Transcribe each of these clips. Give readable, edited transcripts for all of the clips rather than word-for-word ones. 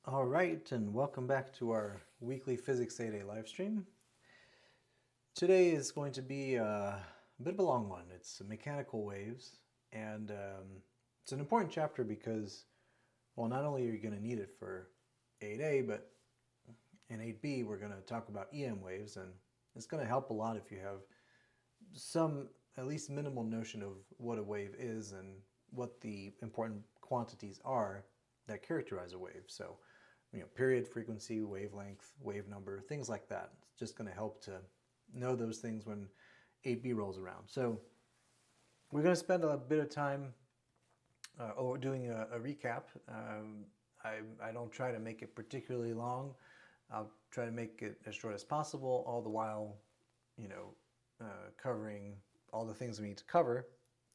All right, and welcome back to our weekly Physics 8A live stream. Today is going to be a bit of a long one. It's mechanical waves, and it's an important chapter because, well, not only are you going to need it for 8A, but in 8B we're going to talk about EM waves, and it's going to help a lot if you have some, at least minimal notion of what a wave is and what the important quantities are that characterize a wave. So, period, frequency, wavelength, wave number, things like that. It's just going to help to know those things when 8B rolls around. So we're going to spend a bit of time doing a recap. I don't try to make it particularly long. I'll try to make it as short as possible, all the while, covering all the things we need to cover.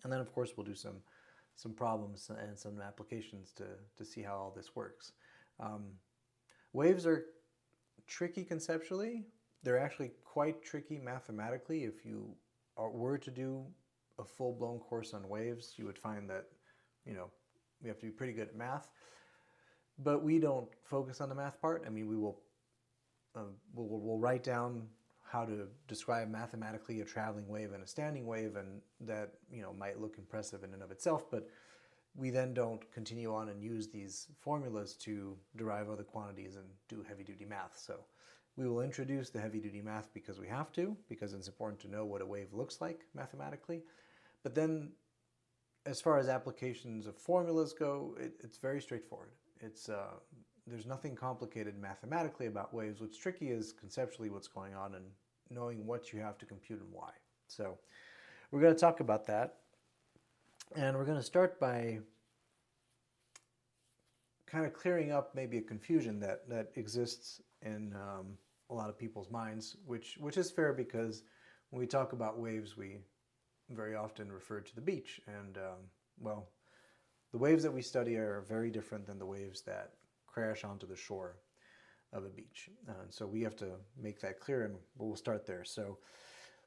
And then, of course, we'll do some problems and some applications to see how all this works. Waves are tricky conceptually. They're actually quite tricky mathematically. If you were to do a full-blown course on waves, you would find that, we have to be pretty good at math. But we don't focus on the math part. I mean, we'll write down how to describe mathematically a traveling wave and a standing wave, and that might look impressive in and of itself, but we then don't continue on and use these formulas to derive other quantities and do heavy-duty math. So we will introduce the heavy-duty math because we have to, because it's important to know what a wave looks like mathematically. But then, as far as applications of formulas go, it's very straightforward. There's nothing complicated mathematically about waves. What's tricky is conceptually what's going on and knowing what you have to compute and why. So we're going to talk about that. And we're going to start by kind of clearing up maybe a confusion that exists in a lot of people's minds, which is fair because when we talk about waves, we very often refer to the beach. And, well, the waves that we study are very different than the waves that crash onto the shore of a beach. And so we have to make that clear, and we'll start there. So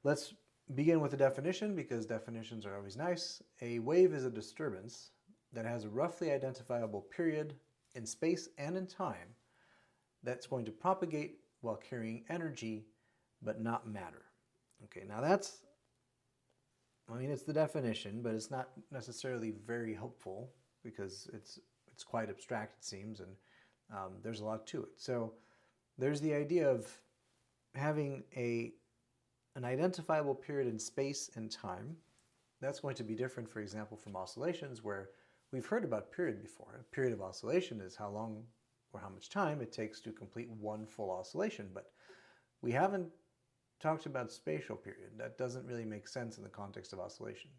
let's begin with a definition, because definitions are always nice. A wave is a disturbance that has a roughly identifiable period in space and in time that's going to propagate while carrying energy but not matter. Okay, now it's the definition, but it's not necessarily very helpful because it's quite abstract, it seems, and there's a lot to it. So there's the idea of having an identifiable period in space and time. That's going to be different, for example, from oscillations, where we've heard about period before. A period of oscillation is how long or how much time it takes to complete one full oscillation, but we haven't talked about spatial period. That doesn't really make sense in the context of oscillation.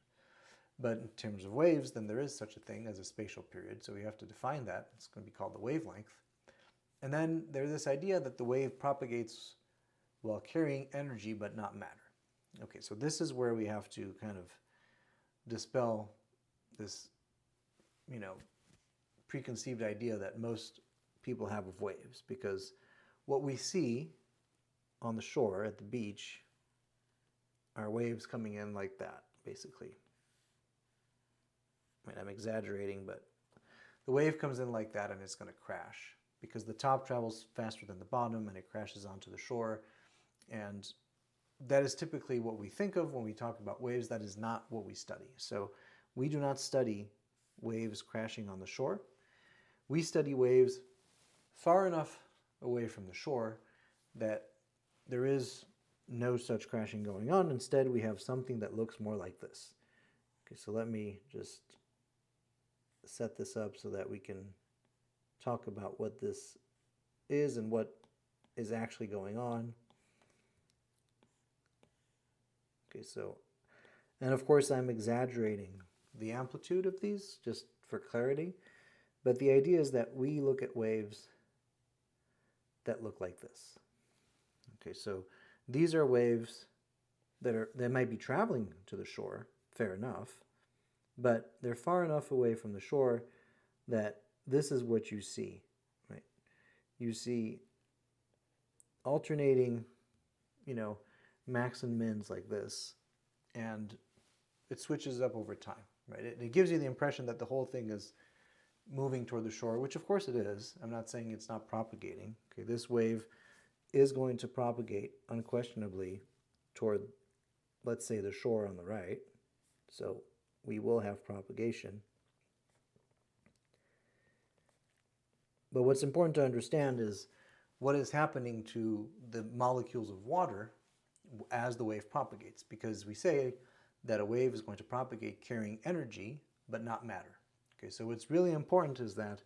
But in terms of waves, then there is such a thing as a spatial period, so we have to define that. It's going to be called the wavelength. And then there's this idea that the wave propagates while carrying energy but not matter. Okay, so this is where we have to kind of dispel this, preconceived idea that most people have of waves, because what we see on the shore at the beach are waves coming in like that, basically. I mean, I'm exaggerating, but the wave comes in like that and it's going to crash because the top travels faster than the bottom and it crashes onto the shore. And that is typically what we think of when we talk about waves. That is not what we study. So we do not study waves crashing on the shore. We study waves far enough away from the shore that there is no such crashing going on. Instead, we have something that looks more like this. Okay, so let me just set this up so that we can talk about what this is and what is actually going on. Okay, so, and of course I'm exaggerating the amplitude of these just for clarity, but the idea is that we look at waves that look like this. Okay, so these are waves that might be traveling to the shore, fair enough, but they're far enough away from the shore that this is what you see, right? You see alternating, max and mins like this, and it switches up over time, right? It gives you the impression that the whole thing is moving toward the shore, which of course it is. I'm not saying it's not propagating. Okay, this wave is going to propagate unquestionably toward, let's say, the shore on the right. So we will have propagation. But what's important to understand is what is happening to the molecules of water as the wave propagates, because we say that a wave is going to propagate carrying energy but not matter. Okay, so what's really important is that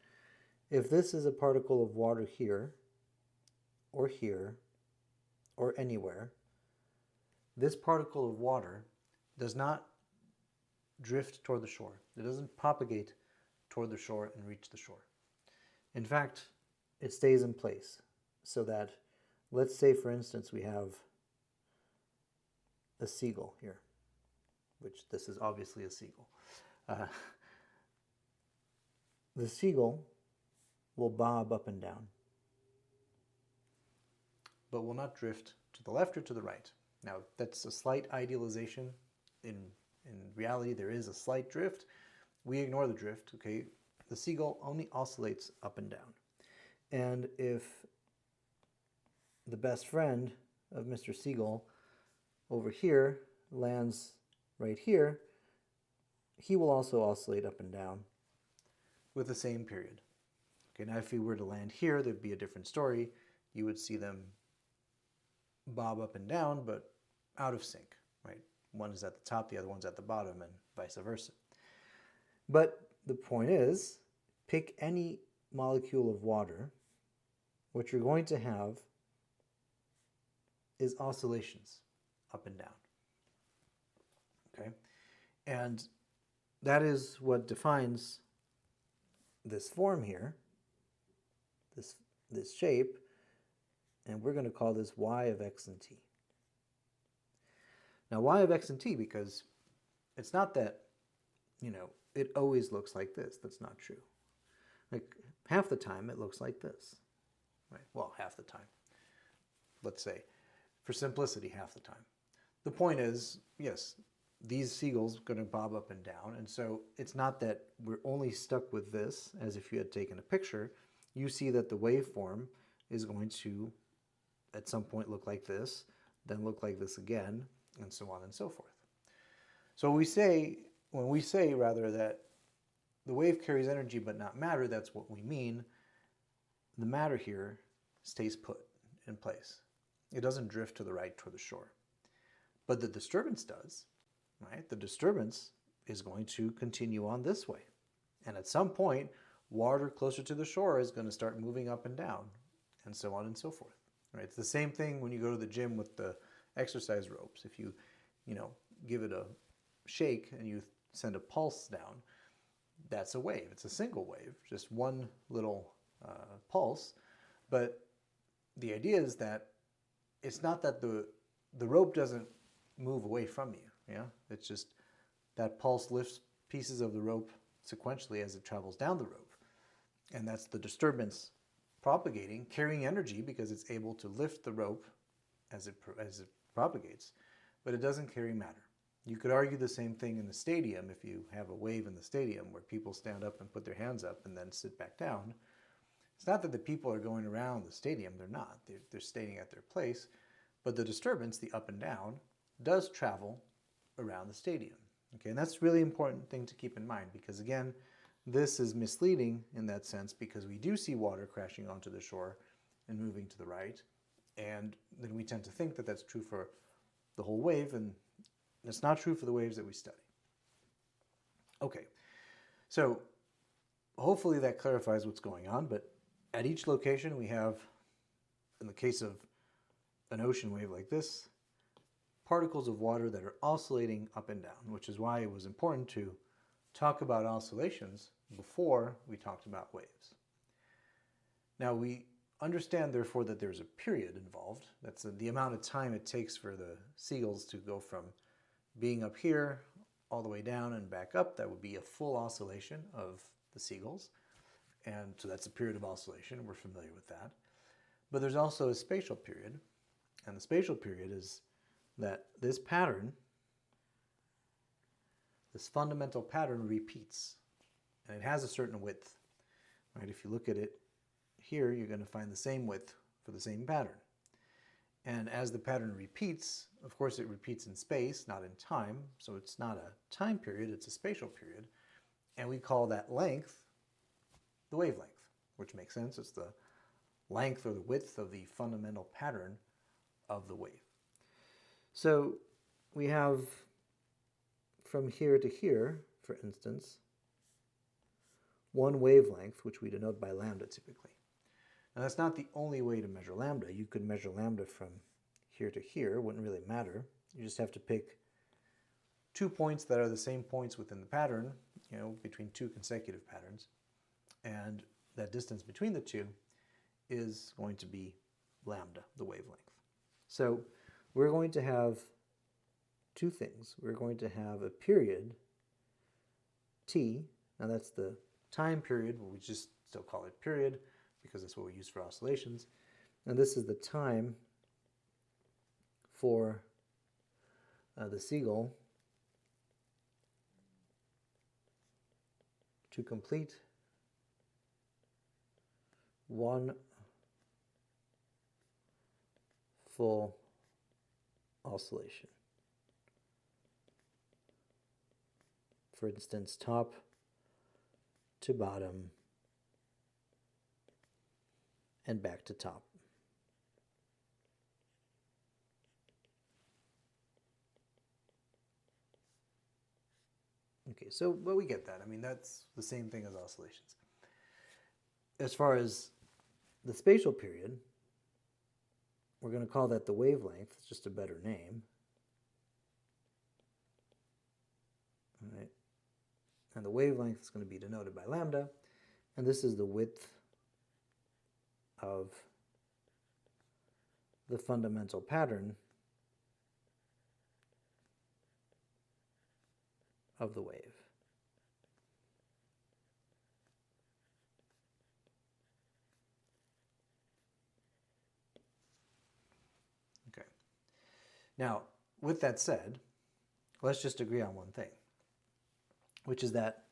if this is a particle of water here or anywhere, this particle of water does not drift toward the shore. It doesn't propagate toward the shore and reach the shore. In fact, it stays in place, so that, let's say for instance we have a seagull here, which this is obviously a seagull. The seagull will bob up and down, but will not drift to the left or to the right. Now, that's a slight idealization. In reality, there is a slight drift. We ignore the drift, okay? The seagull only oscillates up and down. And if the best friend of Mr. Seagull over here lands right here, he will also oscillate up and down with the same period. Okay, now if he were to land here, there'd be a different story. You would see them bob up and down, but out of sync, right? One is at the top, the other one's at the bottom, and vice versa. But the point is, pick any molecule of water, what you're going to have is oscillations up and down. Okay? And that is what defines this form here, this shape, and we're going to call this y of x and t. Now, y of x and t, because it's not that, it always looks like this. That's not true. Like, half the time it looks like this. Right? Well, half the time. Let's say, for simplicity, half the time. The point is, yes, these seagulls are going to bob up and down, and so it's not that we're only stuck with this as if you had taken a picture. You see that the waveform is going to, at some point, look like this, then look like this again, and so on and so forth. So when we say that the wave carries energy but not matter, that's what we mean. The matter here stays put in place. It doesn't drift to the right toward the shore. But the disturbance does, right? The disturbance is going to continue on this way. And at some point, water closer to the shore is going to start moving up and down, and so on and so forth. Right? It's the same thing when you go to the gym with the exercise ropes. If you give it a shake and you send a pulse down, that's a wave. It's a single wave, just one little pulse. But the idea is that it's not that the rope doesn't move away from you. Yeah, it's just that pulse lifts pieces of the rope sequentially as it travels down the rope, and that's the disturbance propagating, carrying energy because it's able to lift the rope as it propagates, but it doesn't carry matter. You could argue the same thing in the stadium if you have a wave in the stadium where people stand up and put their hands up and then sit back down. It's not that the people are going around the stadium. They're not. They're staying at their place. But the disturbance, the up and down, does travel around the stadium. Okay, and that's a really important thing to keep in mind because, again, this is misleading in that sense because we do see water crashing onto the shore and moving to the right. And then we tend to think that that's true for the whole wave, and it's not true for the waves that we study. Okay, so hopefully that clarifies what's going on, but at each location we have, in the case of an ocean wave like this, particles of water that are oscillating up and down, which is why it was important to talk about oscillations before we talked about waves. Now we understand, therefore, that there's a period involved. That's the amount of time it takes for the seagulls to go from being up here all the way down and back up. That would be a full oscillation of the seagulls. And so that's a period of oscillation. We're familiar with that. But there's also a spatial period. And the spatial period is that this pattern, this fundamental pattern, repeats. And it has a certain width. right? If you look at it here, you're going to find the same width for the same pattern. And as the pattern repeats, of course it repeats in space, not in time, so it's not a time period, it's a spatial period. And we call that length the wavelength, which makes sense. It's the length or the width of the fundamental pattern of the wave. So we have from here to here, for instance, one wavelength, which we denote by lambda typically. Now that's not the only way to measure lambda. You could measure lambda from here to here, wouldn't really matter. You just have to pick 2 points that are the same points within the pattern, between 2 consecutive patterns, and that distance between the two is going to be lambda, the wavelength. So we're going to have 2 things. We're going to have a period, t, now that's the time period, but we just still call it period because that's what we use for oscillations. And this is the time for the seagull to complete one full oscillation. For instance, top to bottom and back to top. Okay, but we get that. I mean, that's the same thing as oscillations. As far as the spatial period, we're going to call that the wavelength. It's just a better name. All right. And the wavelength is going to be denoted by lambda, and this is the width of the fundamental pattern of the wave. Okay. Now, with that said, let's just agree on one thing, which is that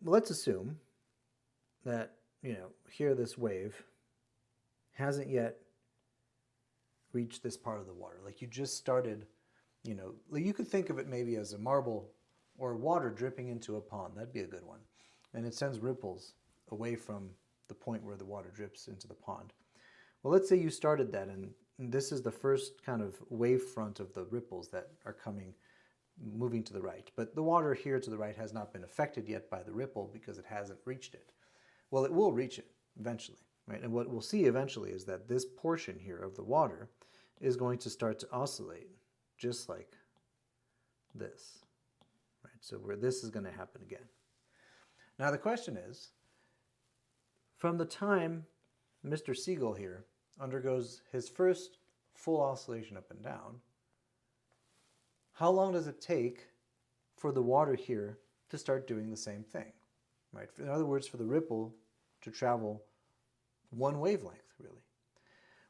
let's assume that, here this wave hasn't yet reached this part of the water. Like you just started, you could think of it maybe as a marble or water dripping into a pond. That'd be a good one. And it sends ripples away from the point where the water drips into the pond. Well, let's say you started that, and this is the first kind of wave front of the ripples that are moving to the right. But the water here to the right has not been affected yet by the ripple because it hasn't reached it. Well, it will reach it eventually, right? And what we'll see eventually is that this portion here of the water is going to start to oscillate just like this, right? So where this is going to happen again. Now the question is, from the time Mr. Seagull here undergoes his first full oscillation up and down, how long does it take for the water here to start doing the same thing, right? In other words, for the ripple to travel one wavelength, really.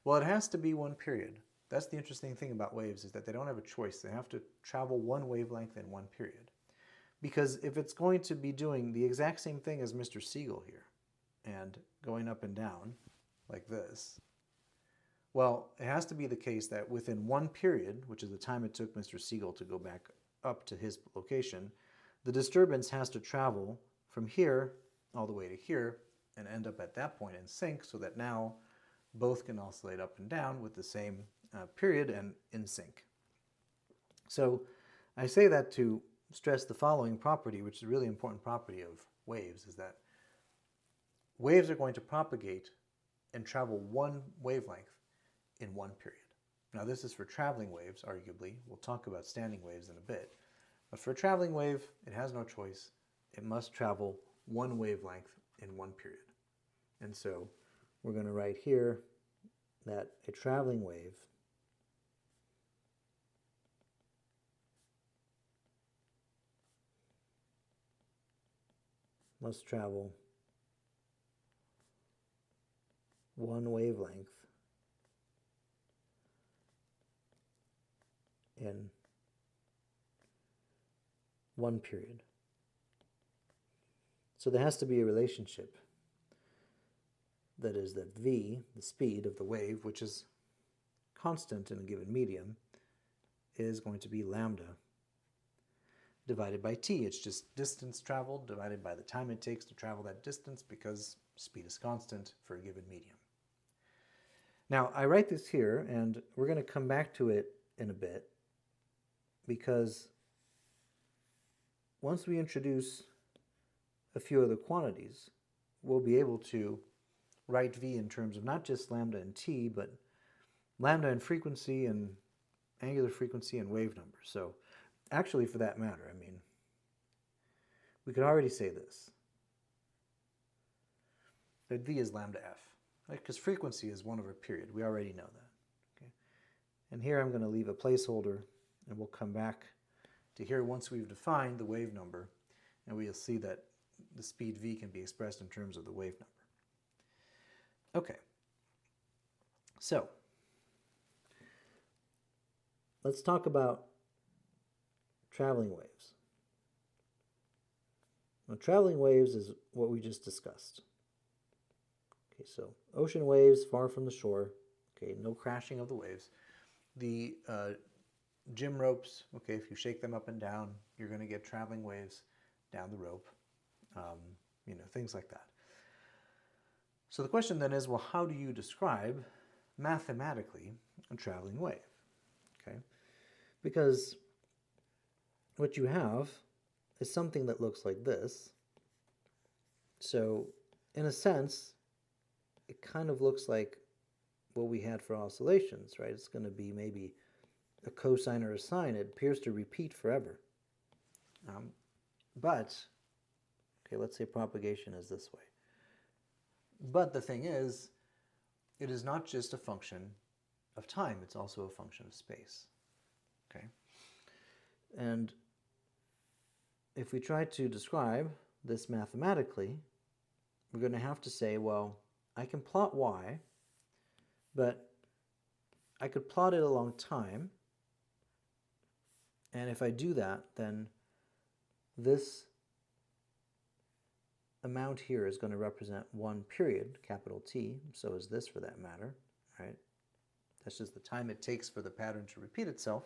Well, it has to be one period. That's the interesting thing about waves, is that they don't have a choice. They have to travel one wavelength in one period. Because if it's going to be doing the exact same thing as Mr. Seagull here, and going up and down like this, well, it has to be the case that within one period, which is the time it took Mr. Seagull to go back up to his location, the disturbance has to travel from here all the way to here and end up at that point in sync, so that now both can oscillate up and down with the same period and in sync. So I say that to stress the following property, which is a really important property of waves, is that waves are going to propagate and travel one wavelength in one period. Now this is for traveling waves, arguably. We'll talk about standing waves in a bit. But for a traveling wave, it has no choice. It must travel one wavelength in one period. And so we're going to write here that a traveling wave must travel one wavelength in one period. So there has to be a relationship that is that v, the speed of the wave, which is constant in a given medium, is going to be lambda divided by t. It's just distance traveled divided by the time it takes to travel that distance, because speed is constant for a given medium. Now, I write this here, and we're going to come back to it in a bit, because once we introduce a few other quantities, we'll be able to write v in terms of not just lambda and t, but lambda and frequency and angular frequency and wave number. So actually, for that matter, I mean, we could already say this, that v is lambda f, right? Because frequency is 1 over period. We already know that. Okay? And here I'm going to leave a placeholder, and we'll come back to here once we've defined the wave number, and we'll see that the speed v can be expressed in terms of the wave number. Okay, so let's talk about traveling waves. Now, traveling waves is what we just discussed. Okay, so ocean waves far from the shore. Okay, no crashing of the waves. The gym ropes, okay, if you shake them up and down, you're going to get traveling waves down the rope. You know, things like that. So the question then is, well, how do you describe mathematically a traveling wave? Okay, because what you have is something that looks like this. So in a sense, it kind of looks like what we had for oscillations, right? It's going to be maybe a cosine or a sine. It appears to repeat forever. But, okay, let's say propagation is this way. But the thing is, it is not just a function of time, it's also a function of space. Okay? And if we try to describe this mathematically, we're going to have to say, well, I can plot y, but I could plot it along time. And if I do that, then this amount here is going to represent one period, capital T, so is this for that matter, right? That's just the time it takes for the pattern to repeat itself.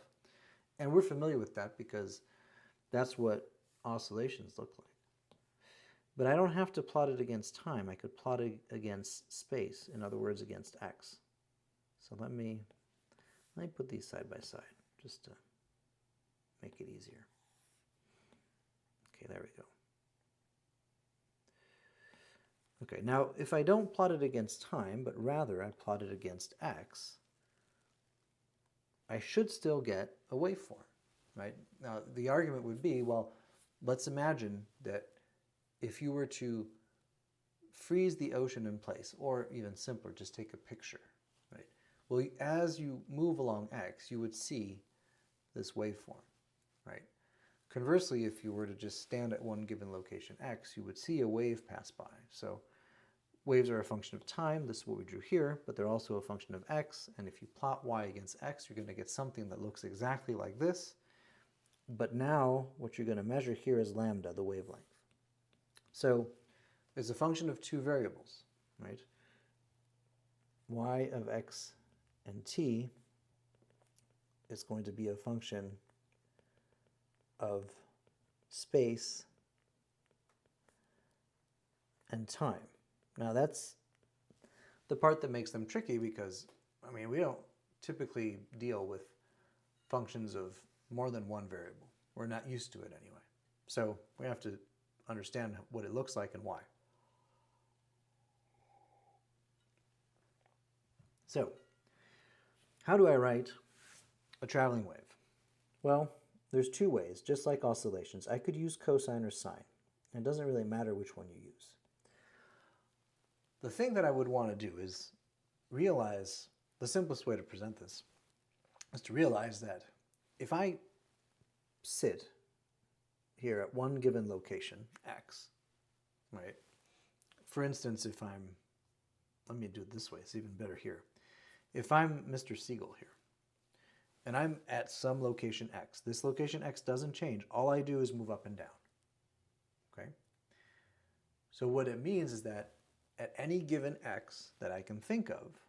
And we're familiar with that because that's what oscillations look like. But I don't have to plot it against time. I could plot it against space, in other words, against x. So let me put these side by side just to make it easier. Okay, there we go. Okay, now if I don't plot it against time, but rather I plot it against x, I should still get a waveform, right? Now the argument would be, well, let's imagine that if you were to freeze the ocean in place, or even simpler, just take a picture, right? Well, as you move along x, you would see this waveform, right? Conversely, if you were to just stand at one given location x, you would see a wave pass by. So waves are a function of time, this is what we drew here, but they're also a function of x, and if you plot y against x, you're going to get something that looks exactly like this. But now what you're going to measure here is lambda, the wavelength. So it's a function of two variables, right? Y of x and t is going to be a function of space and time. Now that's the part that makes them tricky because, I mean, we don't typically deal with functions of more than one variable. We're not used to it anyway. So we have to understand what it looks like and why. So how do I write a traveling wave? Well, there's two ways, just like oscillations. I could use cosine or sine. It doesn't really matter which one you use. The thing that I would want to do is realize, the simplest way to present this is to realize that if I sit here at one given location, x, right? For instance, if I'm, let me do it this way, it's even better here. If I'm Mr. Siegel here, and I'm at some location x, this location x doesn't change. All I do is move up and down, okay? So what it means is that at any given x that I can think of,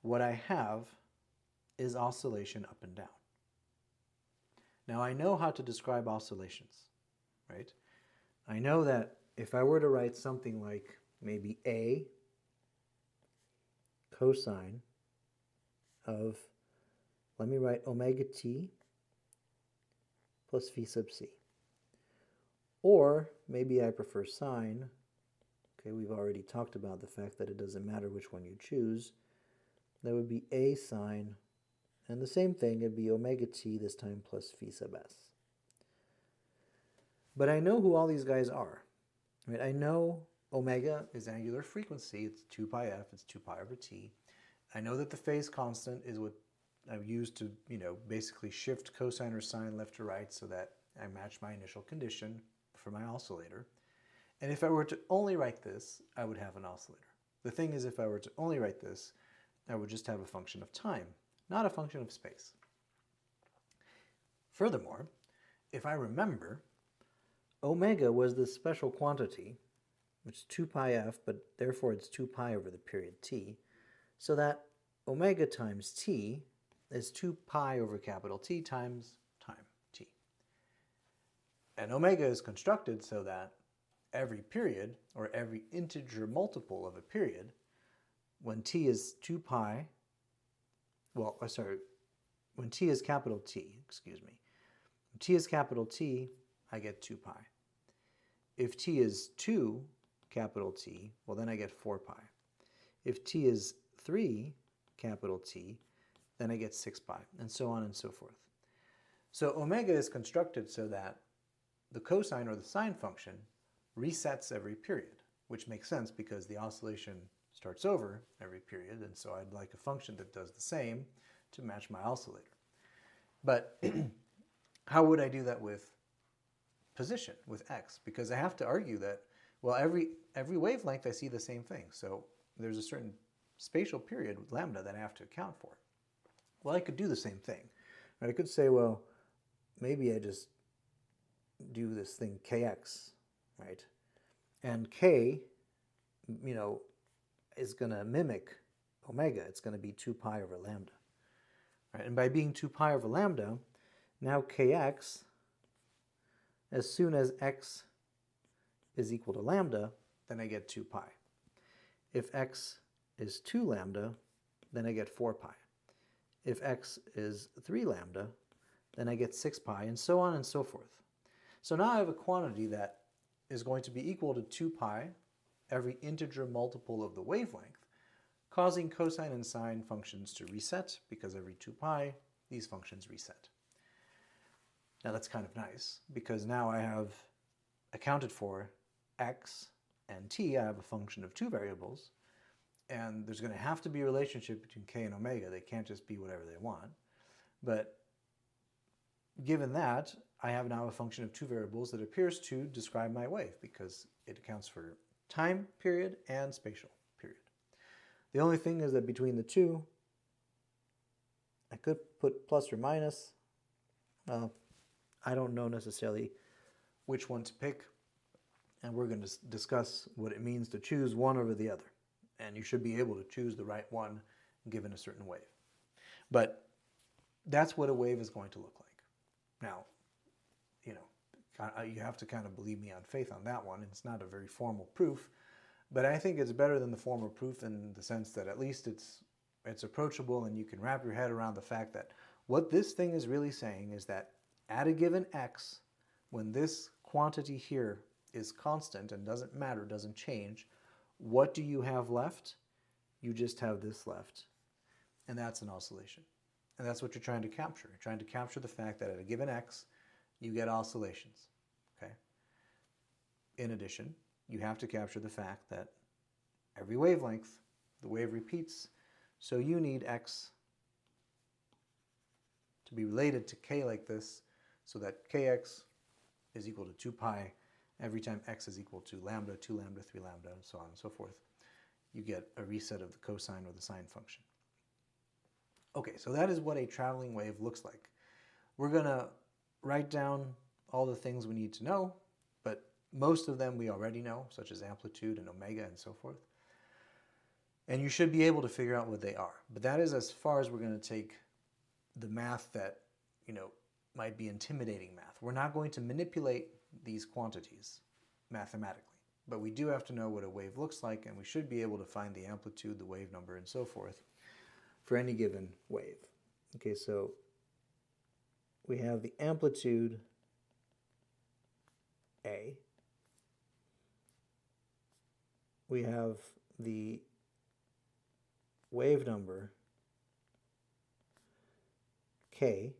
what I have is oscillation up and down. Now I know how to describe oscillations, right? I know that if I were to write something like maybe A cosine of, let me write omega t plus phi sub c. Or maybe I prefer sine. Okay, we've already talked about the fact that it doesn't matter which one you choose. That would be A sine, and the same thing, it'd be omega t this time plus phi sub s. But I know who all these guys are. Right? I know omega is angular frequency. It's 2 pi f. It's 2 pi over t. I know that the phase constant is what I've used to, basically shift cosine or sine left to right so that I match my initial condition for my oscillator. And if I were to only write this, I would have an oscillator. The thing is, if I were to only write this, I would just have a function of time, not a function of space. Furthermore, if I remember, omega was this special quantity, which is 2 pi f, but therefore it's 2 pi over the period t, so that omega times t is 2 pi over capital T times time t. And omega is constructed so that every period, or every integer multiple of a period, when t is 2 pi, when t is capital T, excuse me. When t is capital T, I get 2 pi. If t is 2 capital T, well then I get 4 pi. If t is 3 capital T, then I get 6 pi, and so on and so forth. So omega is constructed so that the cosine or the sine function resets every period, which makes sense because the oscillation starts over every period, and so I'd like a function that does the same to match my oscillator. But how would I do that with position, with x? Because I have to argue that, well, every wavelength I see the same thing, so there's a certain spatial period, lambda, that I have to account for. Well, I could do the same thing. I could say, well, maybe I just do this thing kx, right? And k, is going to mimic omega. It's going to be 2 pi over lambda. Right? And by being 2 pi over lambda, now kx, as soon as x is equal to lambda, then I get 2 pi. If x is 2 lambda, then I get 4 pi. If x is 3 lambda, then I get 6 pi, and so on and so forth. So now I have a quantity that is going to be equal to 2 pi, every integer multiple of the wavelength, causing cosine and sine functions to reset, because every 2 pi, these functions reset. Now that's kind of nice, because now I have accounted for x and t. I have a function of two variables, and there's going to have to be a relationship between k and omega. They can't just be whatever they want. But given that, I have now a function of two variables that appears to describe my wave, because it accounts for time period and spatial period. The only thing is that between the two, I could put plus or minus. I don't know necessarily which one to pick, and we're going to discuss what it means to choose one over the other. And you should be able to choose the right one given a certain wave. But that's what a wave is going to look like. Now, you have to kind of believe me on faith on that one. It's not a very formal proof, but I think it's better than the formal proof in the sense that at least it's approachable, and you can wrap your head around the fact that what this thing is really saying is that at a given x, when this quantity here is constant and doesn't matter, doesn't change, what do you have left? You just have this left, and that's an oscillation. And that's what you're trying to capture. You're trying to capture the fact that at a given x, you get oscillations, okay? In addition, you have to capture the fact that every wavelength, the wave repeats, so you need x to be related to k like this, so that kx is equal to 2 pi every time x is equal to lambda, 2 lambda, 3 lambda, and so on and so forth. You get a reset of the cosine or the sine function. Okay, so that is what a traveling wave looks like. We're going to write down all the things we need to know, but most of them we already know, such as amplitude and omega and so forth. And you should be able to figure out what they are. But that is as far as we're going to take the math that, might be intimidating math. We're not going to manipulate these quantities mathematically. But we do have to know what a wave looks like, and we should be able to find the amplitude, the wave number, and so forth for any given wave. Okay, so we have the amplitude A. We have the wave number K,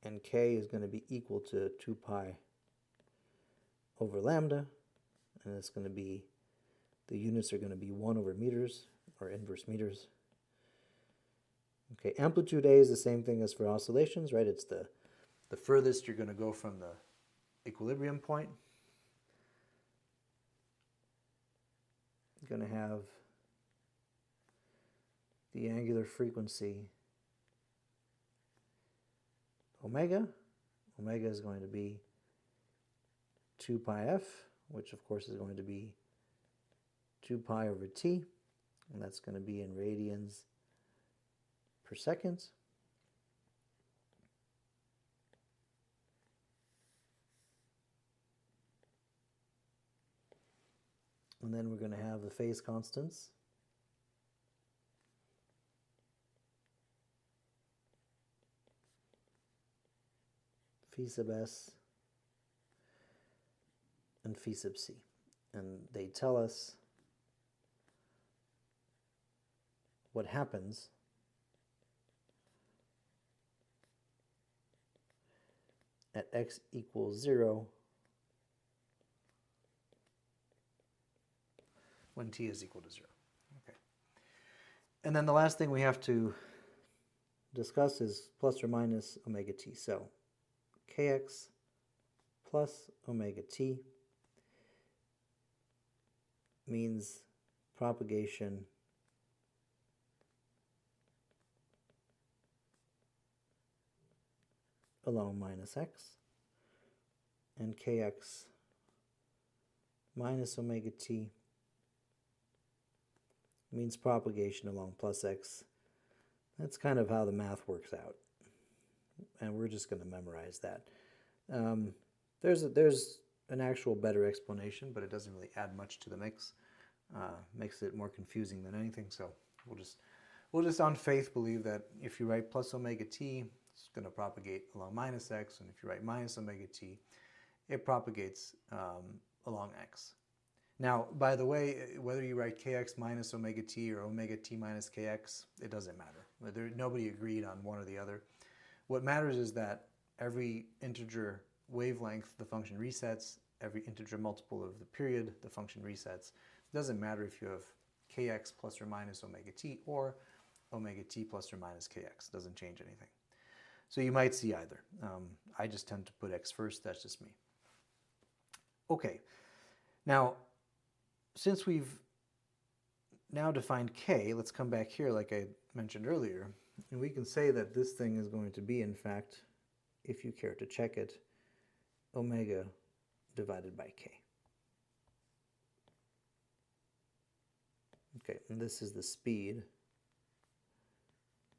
and K is going to be equal to 2 pi over lambda, and it's going to be, the units are going to be 1 over meters, or inverse meters. Okay, amplitude A is the same thing as for oscillations, right? It's the furthest you're going to go from the equilibrium point. You're going to have the angular frequency omega. Omega is going to be 2 pi f, which of course is going to be 2 pi over t, and that's going to be in radians per second. And then we're going to have the phase constants. Phi sub s and phi sub c. And they tell us what happens at x equals 0 when t is equal to 0. Okay. And then the last thing we have to discuss is plus or minus omega t. So kx plus omega t means propagation along minus x, and kx minus omega t means propagation along plus x. That's kind of how the math works out, and we're just going to memorize that. There's an actual better explanation, but it doesn't really add much to the mix. Makes it more confusing than anything. So we'll just on faith believe that if you write plus omega t, it's going to propagate along minus x, and if you write minus omega t, it propagates along x. Now, by the way, whether you write kx minus omega t or omega t minus kx, it doesn't matter. Nobody agreed on one or the other. What matters is that every integer wavelength, the function resets. Every integer multiple of the period, the function resets. It doesn't matter if you have kx plus or minus omega t or omega t plus or minus kx. It doesn't change anything. So you might see either. I just tend to put x first. That's just me. Okay. Now, since we've now defined k, let's come back here like I mentioned earlier, and we can say that this thing is going to be, in fact, if you care to check it, omega divided by k. Okay, and this is the speed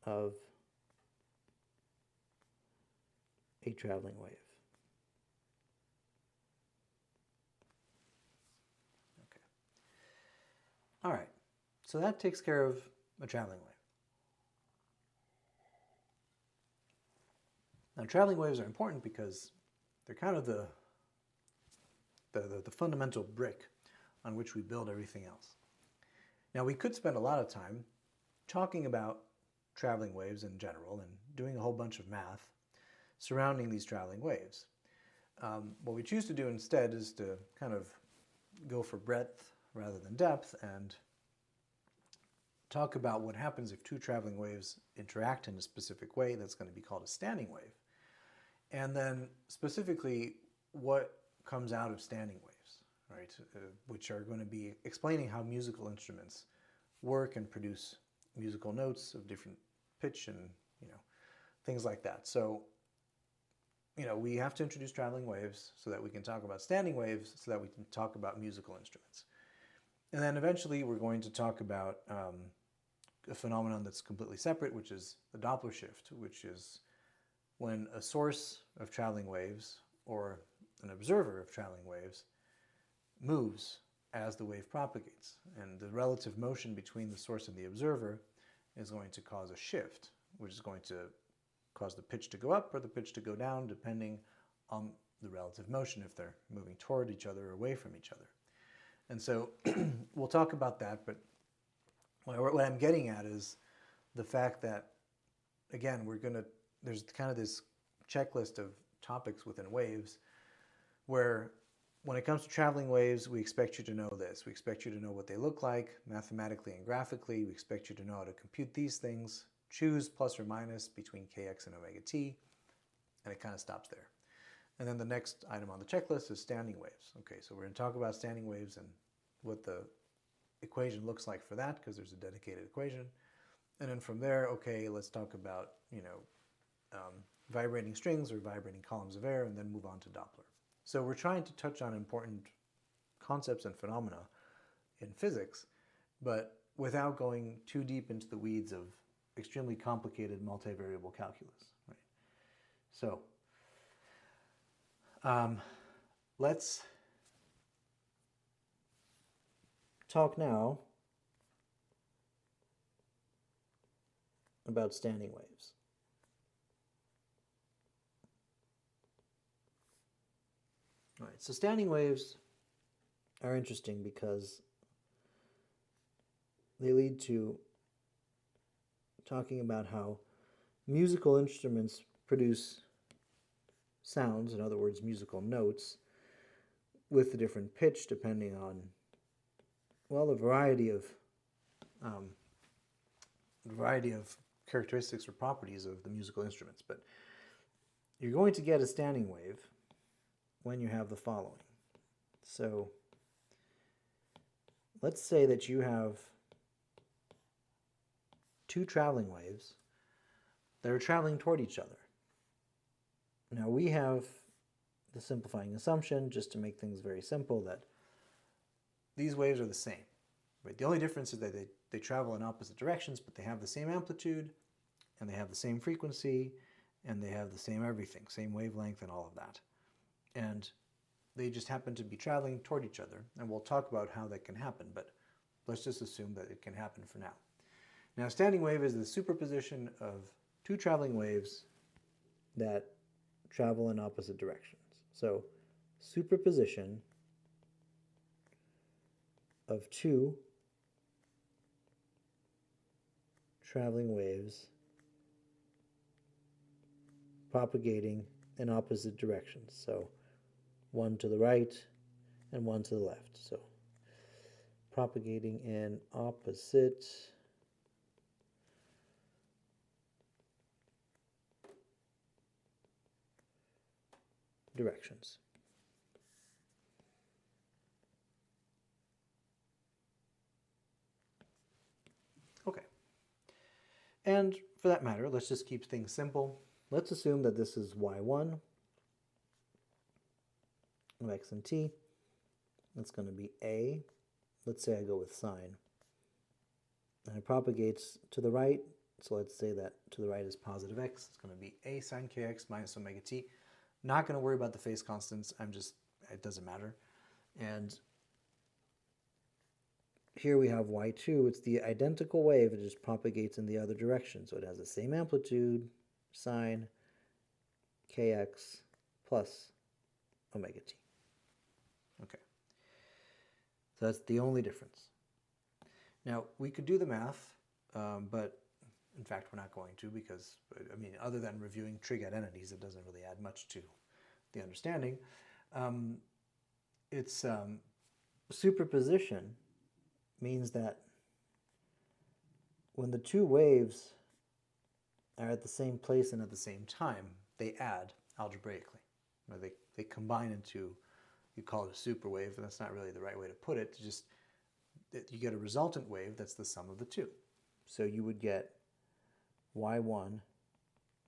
of a traveling wave. Okay. All right, so that takes care of a traveling wave. Now, traveling waves are important because they're kind of the fundamental brick on which we build everything else. Now, we could spend a lot of time talking about traveling waves in general and doing a whole bunch of math surrounding these traveling waves. What we choose to do instead is to kind of go for breadth rather than depth and talk about what happens if two traveling waves interact in a specific way. That's going to be called a standing wave. And then specifically what comes out of standing waves, right? Which are going to be explaining how musical instruments work and produce musical notes of different pitch and, things like that. So, we have to introduce traveling waves so that we can talk about standing waves so that we can talk about musical instruments. And then eventually we're going to talk about a phenomenon that's completely separate, which is the Doppler shift, which is when a source of traveling waves or an observer of traveling waves moves as the wave propagates. And the relative motion between the source and the observer is going to cause a shift, which is going to cause the pitch to go up or the pitch to go down, depending on the relative motion, if they're moving toward each other or away from each other. And so we'll talk about that, but what I'm getting at is the fact that, again, there's kind of this checklist of topics within waves where when it comes to traveling waves, we expect you to know this. We expect you to know what they look like mathematically and graphically. We expect you to know how to compute these things, choose plus or minus between kx and omega t, and it kind of stops there. And then the next item on the checklist is standing waves. Okay, so we're going to talk about standing waves and what the equation looks like for that, because there's a dedicated equation. And then from there, okay, let's talk about, vibrating strings or vibrating columns of air, and then move on to Doppler. So we're trying to touch on important concepts and phenomena in physics, but without going too deep into the weeds of extremely complicated multivariable calculus. Right? So let's talk now about standing waves. All right, so standing waves are interesting because they lead to talking about how musical instruments produce sounds, in other words, musical notes, with a different pitch depending on, well, a variety of characteristics or properties of the musical instruments. But you're going to get a standing wave when you have the following. So let's say that you have two traveling waves that are traveling toward each other. Now we have the simplifying assumption, just to make things very simple, that these waves are the same. Right? The only difference is that they travel in opposite directions, but they have the same amplitude, and they have the same frequency, and they have the same everything, same wavelength and all of that. And they just happen to be traveling toward each other, and we'll talk about how that can happen, but let's just assume that it can happen for now. Now, a standing wave is the superposition of two traveling waves that travel in opposite directions. So, superposition of two traveling waves propagating in opposite directions. So, one to the right and one to the left. So, propagating in opposite directions. Okay. And for that matter, let's just keep things simple. Let's assume that this is y1 of x and t. That's going to be a. Let's say I go with sine. And it propagates to the right. So let's say that to the right is positive x. It's going to be a sine kx minus omega t. Not going to worry about the phase constants. It doesn't matter. And here we have y2. It's the identical wave. It just propagates in the other direction. So it has the same amplitude, sine kx plus omega t. Okay. So that's the only difference. Now, we could do the math, but in fact, we're not going to because, other than reviewing trig identities, it doesn't really add much to the understanding. Superposition means that when the two waves are at the same place and at the same time, they add algebraically. They combine into, you call it a super wave, and that's not really the right way to put it. You get a resultant wave that's the sum of the two. So you would get y1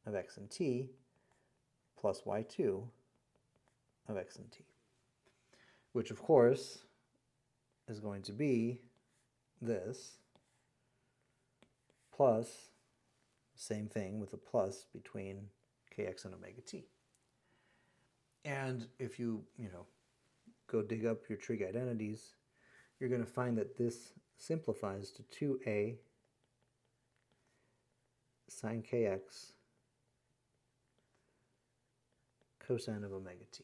of x and t plus y2 of x and t, which of course is going to be this plus, same thing with a plus between kx and omega t. And if you go dig up your trig identities, you're going to find that this simplifies to 2a sine kx cosine of omega t.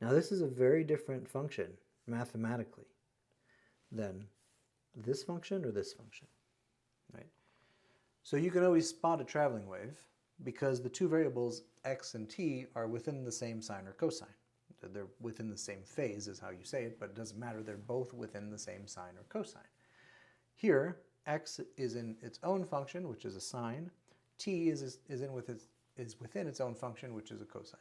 Now this is a very different function mathematically than this function or this function, right? So you can always spot a traveling wave because the two variables x and t are within the same sine or cosine. They're within the same phase is how you say it, but it doesn't matter. They're both within the same sine or cosine. Here, x is in its own function, which is a sine. T is within its own function, which is a cosine.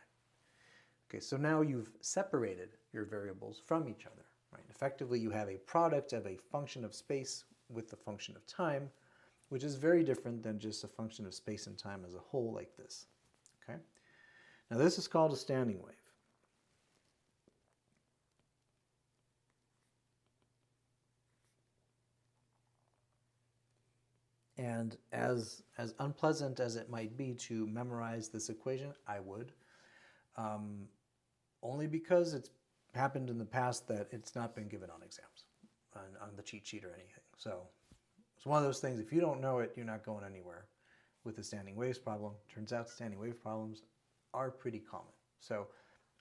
Okay, so now you've separated your variables from each other, right? Effectively, you have a product of a function of space with the function of time, which is very different than just a function of space and time as a whole like this, okay? Now this is called a standing wave. And as unpleasant as it might be to memorize this equation, I would, only because it's happened in the past that it's not been given on exams, on the cheat sheet or anything. So it's one of those things, if you don't know it, you're not going anywhere with the standing waves problem. Turns out standing wave problems are pretty common. So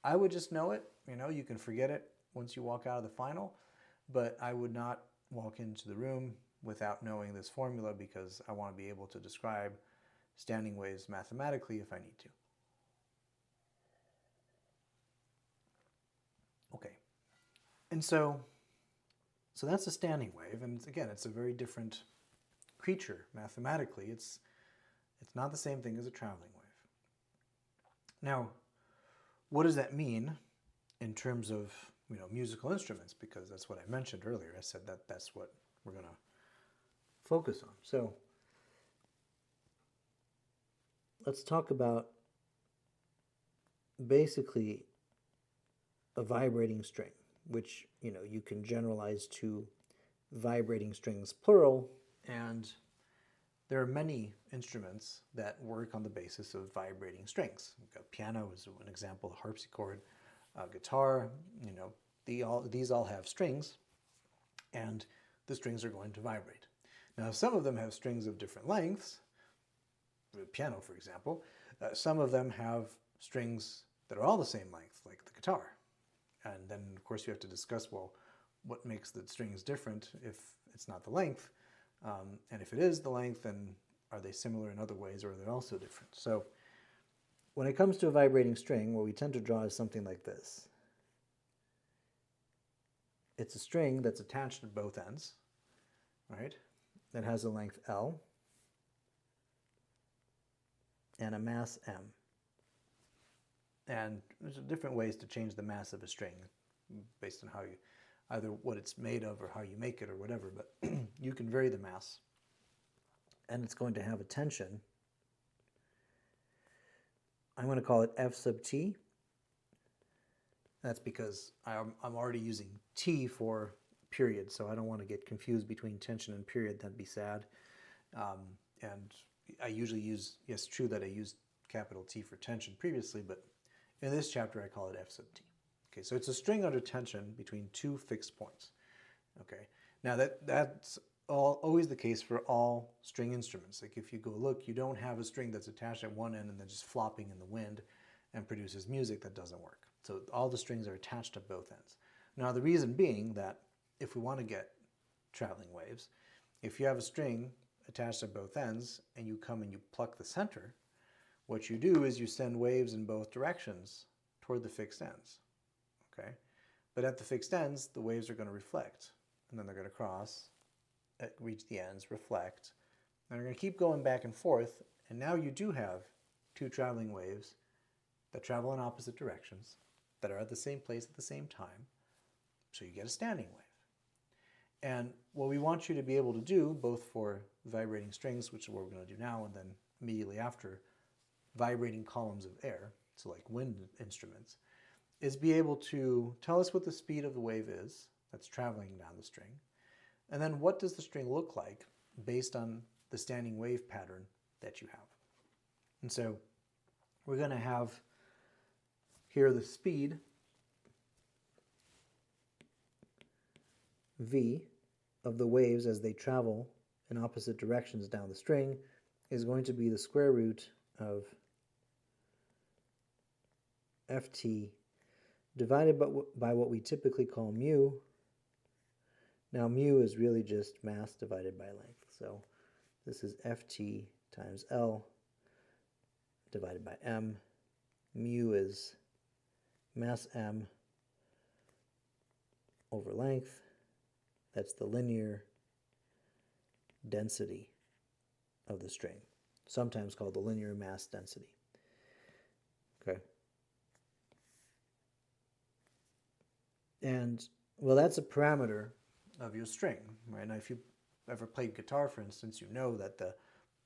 I would just know it. You can forget it once you walk out of the final, but I would not walk into the room without knowing this formula because I want to be able to describe standing waves mathematically if I need to. Okay, and so that's a standing wave, and again, it's a very different creature mathematically. It's not the same thing as a traveling wave. Now, what does that mean in terms of musical instruments? Because that's what I mentioned earlier. I said that that's what we're going to focus on. So let's talk about basically a vibrating string, which you can generalize to vibrating strings plural, and there are many instruments that work on the basis of vibrating strings. We've got piano is an example, harpsichord, guitar, these all have strings, and the strings are going to vibrate. Now, some of them have strings of different lengths, piano, for example. Some of them have strings that are all the same length, like the guitar. And then, of course, you have to discuss, well, what makes the strings different if it's not the length? And if it is the length, then are they similar in other ways, or are they also different? So when it comes to a vibrating string, what we tend to draw is something like this. It's a string that's attached at both ends, right? That has a length L and a mass M. And there's different ways to change the mass of a string based on how you, either what it's made of or how you make it or whatever, but you can vary the mass. And it's going to have a tension. I'm going to call it F sub T. That's because I'm already using T for period, so I don't want to get confused between tension and period. That'd be sad. And I usually use, yes, true that I used capital T for tension previously, but in this chapter I call it F sub T. Okay, so it's a string under tension between two fixed points. Okay, now that's always the case for all string instruments. Like if you go look, you don't have a string that's attached at one end and then just flopping in the wind and produces music. That doesn't work. So all the strings are attached at both ends. Now the reason being that if we want to get traveling waves, if you have a string attached at both ends and you come and you pluck the center, what you do is you send waves in both directions toward the fixed ends. Okay, but at the fixed ends, the waves are going to reflect, and then they're going to cross, reach the ends, reflect, and they're going to keep going back and forth, and now you do have two traveling waves that travel in opposite directions, that are at the same place at the same time, so you get a standing wave. And what we want you to be able to do, both for vibrating strings, which is what we're going to do now, and then immediately after, vibrating columns of air, so like wind instruments, is be able to tell us what the speed of the wave is that's traveling down the string, and then what does the string look like based on the standing wave pattern that you have. And so we're going to have here the speed v of the waves as they travel in opposite directions down the string is going to be the square root of ft divided by what we typically call mu. Now mu is really just mass divided by length. So this is ft times L divided by m. Mu is mass m over length. That's the linear density of the string, sometimes called the linear mass density. Okay. And, well, that's a parameter of your string, right? Now, if you ever played guitar, for instance, you know that the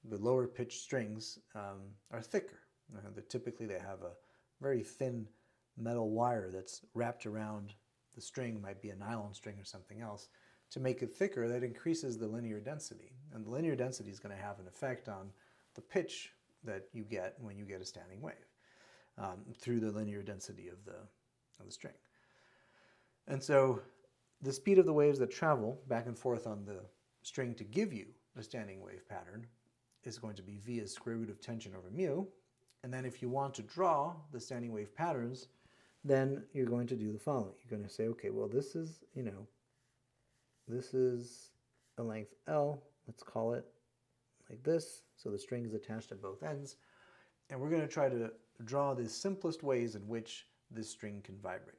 lower pitched strings are thicker. Typically, they have a very thin metal wire that's wrapped around the string, might be a nylon string or something else. To make it thicker, that increases the linear density. And the linear density is going to have an effect on the pitch that you get when you get a standing wave through the linear density of the string. And so the speed of the waves that travel back and forth on the string to give you a standing wave pattern is going to be v as square root of tension over mu. And then if you want to draw the standing wave patterns, then you're going to do the following. You're going to say, okay, well, this is, this is a length L. Let's call it like this. So the string is attached at both ends. And we're going to try to draw the simplest ways in which this string can vibrate.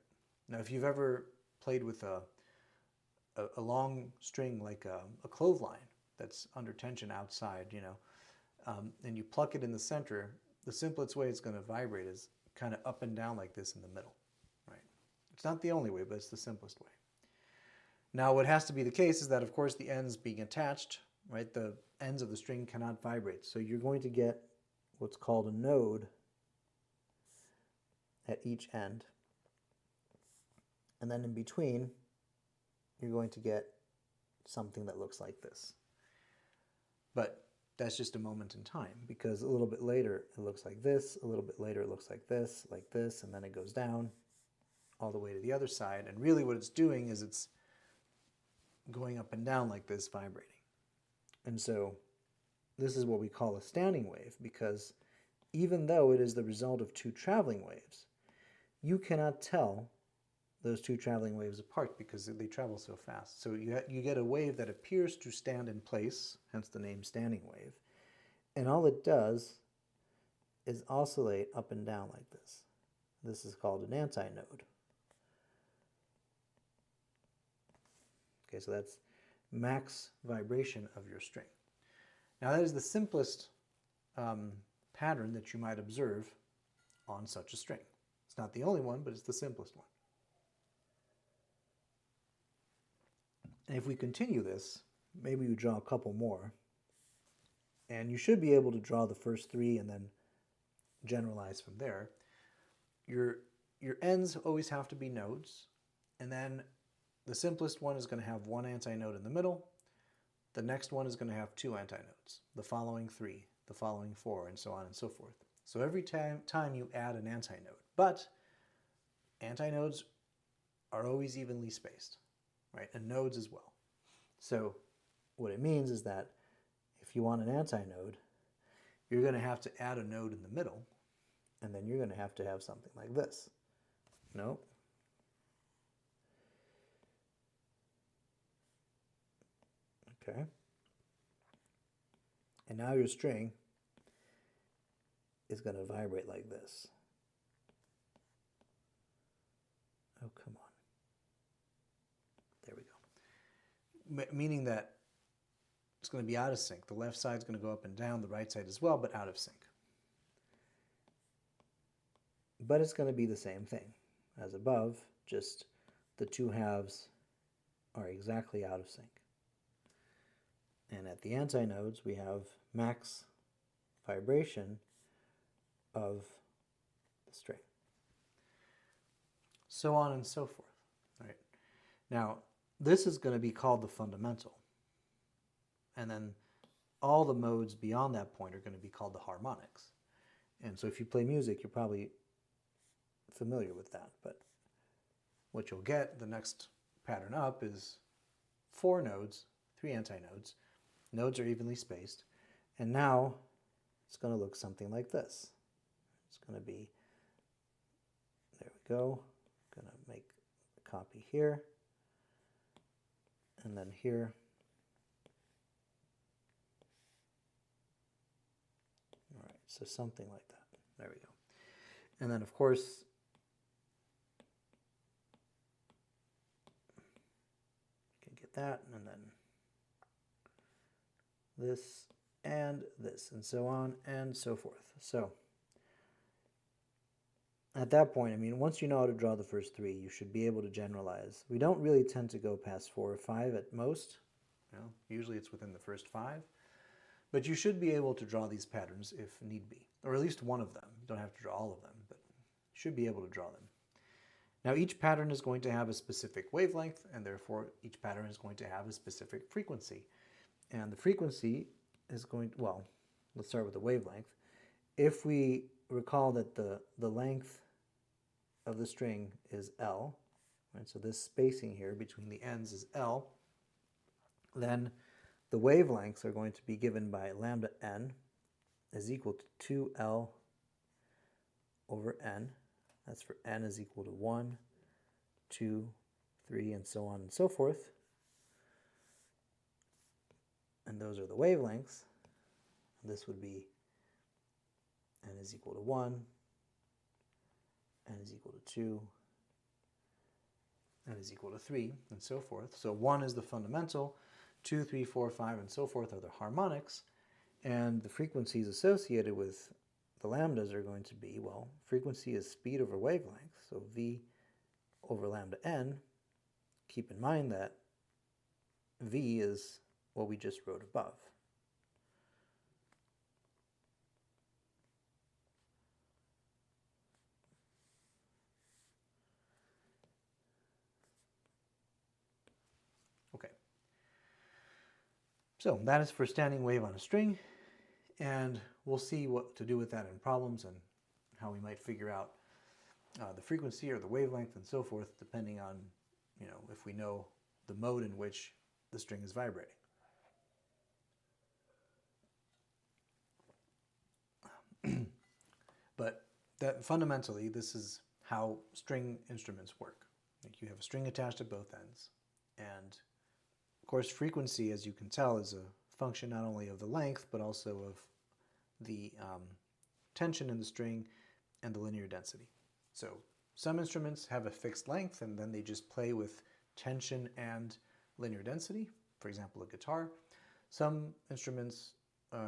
Now, if you've ever played with a long string like a clothesline that's under tension outside, and you pluck it in the center, the simplest way it's going to vibrate is kind of up and down like this in the middle, right? It's not the only way, but it's the simplest way. Now, what has to be the case is that, of course, the ends being attached, right, the ends of the string cannot vibrate. So you're going to get what's called a node at each end. And then in between, you're going to get something that looks like this. But that's just a moment in time, because a little bit later it looks like this, a little bit later it looks like this, and then it goes down all the way to the other side. And really what it's doing is it's going up and down like this, vibrating. And so this is what we call a standing wave, because even though it is the result of two traveling waves, you cannot tell those two traveling waves apart because they travel so fast. So you get a wave that appears to stand in place, hence the name standing wave, and all it does is oscillate up and down like this. This is called an antinode. Okay, so that's max vibration of your string. Now that is the simplest pattern that you might observe on such a string. It's not the only one, but it's the simplest one. And if we continue this, maybe we draw a couple more, and you should be able to draw the first three and then generalize from there. Your ends always have to be nodes, and then the simplest one is going to have one antinode in the middle. The next one is going to have two antinodes, the following three, the following four, and so on and so forth. So every time you add an antinode, but antinodes are always evenly spaced, right? And nodes as well. So what it means is that if you want an antinode, you're going to have to add a node in the middle, and then you're going to have something like this. Nope. Okay. And now your string is going to vibrate like this. Oh, come on. There we go. Meaning that it's going to be out of sync. The left side is going to go up and down, the right side as well, but out of sync. But it's going to be the same thing as above, just the two halves are exactly out of sync. And at the antinodes, we have max vibration of the string. so on and so forth. All right. Now, this is going to be called the fundamental. And then all the modes beyond that point are going to be called the harmonics. And so if you play music, you're probably familiar with that. But what you'll get, the next pattern up, is 4 nodes, 3 antinodes. Nodes are evenly spaced. And now it's going to look something like this. It's going to be, there we go. I'm going to make a copy here. And then here. All right, so something like that. There we go. And then, of course, you can get that, and then this, and this, and so on, and so forth. So, at that point, I mean, once you know how to draw the first 3, you should be able to generalize. We don't really tend to go past 4 or 5 at most. You know, usually it's within the first 5. But you should be able to draw these patterns if need be, or at least one of them. You don't have to draw all of them, but you should be able to draw them. Now, each pattern is going to have a specific wavelength, and therefore each pattern is going to have a specific frequency. And the frequency is going to, well, let's start with the wavelength. If we recall that the length of the string is L, right? So this spacing here between the ends is L, then the wavelengths are going to be given by lambda n is equal to 2L over n. That's for n is equal to 1, 2, 3, and so on and so forth. And those are the wavelengths. This would be n is equal to 1, n is equal to 2, n is equal to 3, and so forth. So 1 is the fundamental, 2, 3, 4, 5, and so forth are the harmonics, and the frequencies associated with the lambdas are going to be, well, frequency is speed over wavelength, so v over lambda n. Keep in mind that v is what we just wrote above. Okay. So that is for standing wave on a string, and we'll see what to do with that in problems and how we might figure out the frequency or the wavelength and so forth, depending on, you know, if we know the mode in which the string is vibrating. But that fundamentally, this is how string instruments work. Like, you have a string attached at both ends, and of course frequency, as you can tell, is a function not only of the length but also of the tension in the string and the linear density. So some instruments have a fixed length and then they just play with tension and linear density, for example a guitar. Some instruments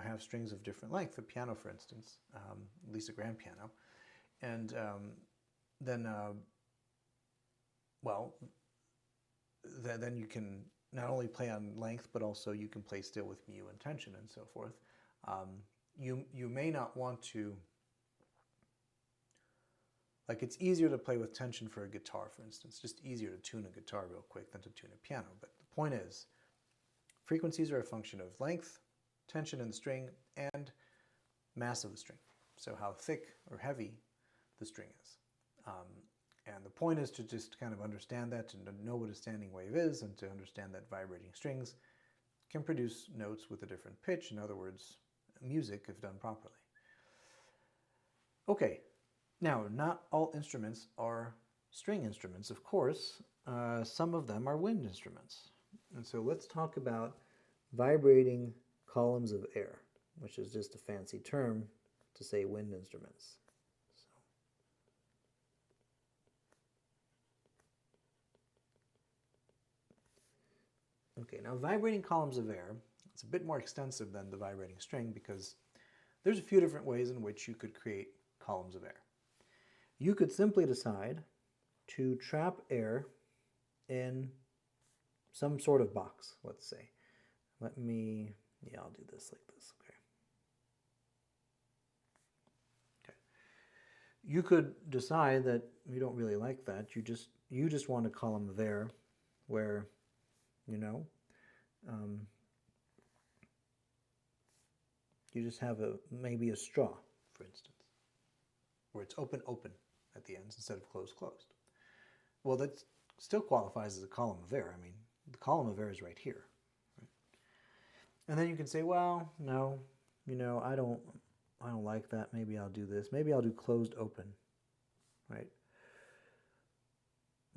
have strings of different length, a piano for instance, at least a grand piano, and then you can not only play on length, but also you can play still with mu and tension and so forth. You may not want to, like, it's easier to play with tension for a guitar, for instance, just easier to tune a guitar real quick than to tune a piano. But the point is, frequencies are a function of length, tension in the string, and mass of the string. So how thick or heavy the string is. And the point is to just kind of understand that, to know what a standing wave is, and to understand that vibrating strings can produce notes with a different pitch, in other words, music if done properly. Okay, now not all instruments are string instruments, of course. Some of them are wind instruments. And so let's talk about vibrating columns of air, which is just a fancy term to say wind instruments. Okay, now vibrating columns of air, it's a bit more extensive than the vibrating string because there's a few different ways in which you could create columns of air. You could simply decide to trap air in some sort of box, let's say. I'll do this like this, okay. You could decide that you don't really like that. You just want a column there where, you know, um, you just have maybe a straw, for instance, where it's open, open at the ends instead of closed, closed. Well, that still qualifies as a column of error. I mean, the column of error is right here. Right? And then you can say, well, no, I don't like that. Maybe I'll do this. Maybe I'll do closed, open, right?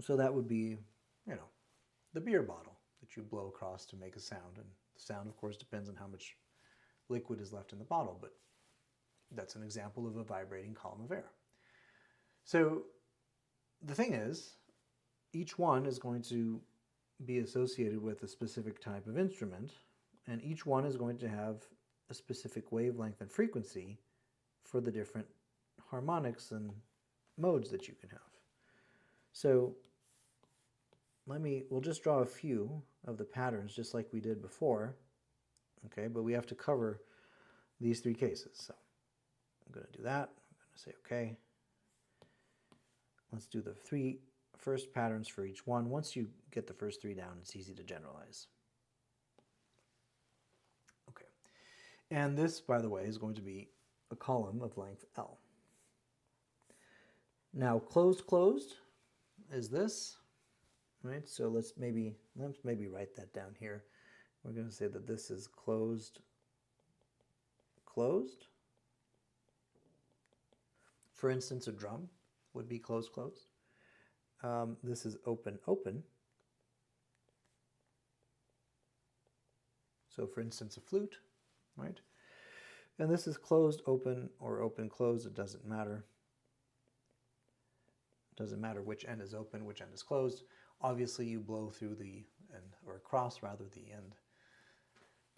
So that would be, the beer bottle that you blow across to make a sound. And the sound, of course, depends on how much liquid is left in the bottle, but that's an example of a vibrating column of air. So the thing is, each one is going to be associated with a specific type of instrument, and each one is going to have a specific wavelength and frequency for the different harmonics and modes that you can have. So we'll just draw a few of the patterns just like we did before, okay, but we have to cover these three cases. So I'm going to do that. I'm going to say okay. Let's do the three first patterns for each one. Once you get the first three down, it's easy to generalize. Okay. And this, by the way, is going to be a column of length L. Now, closed, closed is this, right? So let's maybe write that down here. We're going to say that this is closed, closed. For instance, a drum would be closed, closed. This is open, open. So for instance, a flute, right? And this is closed, open, or open, closed. It doesn't matter. It doesn't matter which end is open, which end is closed. Obviously, you blow through the end, or across rather, the end.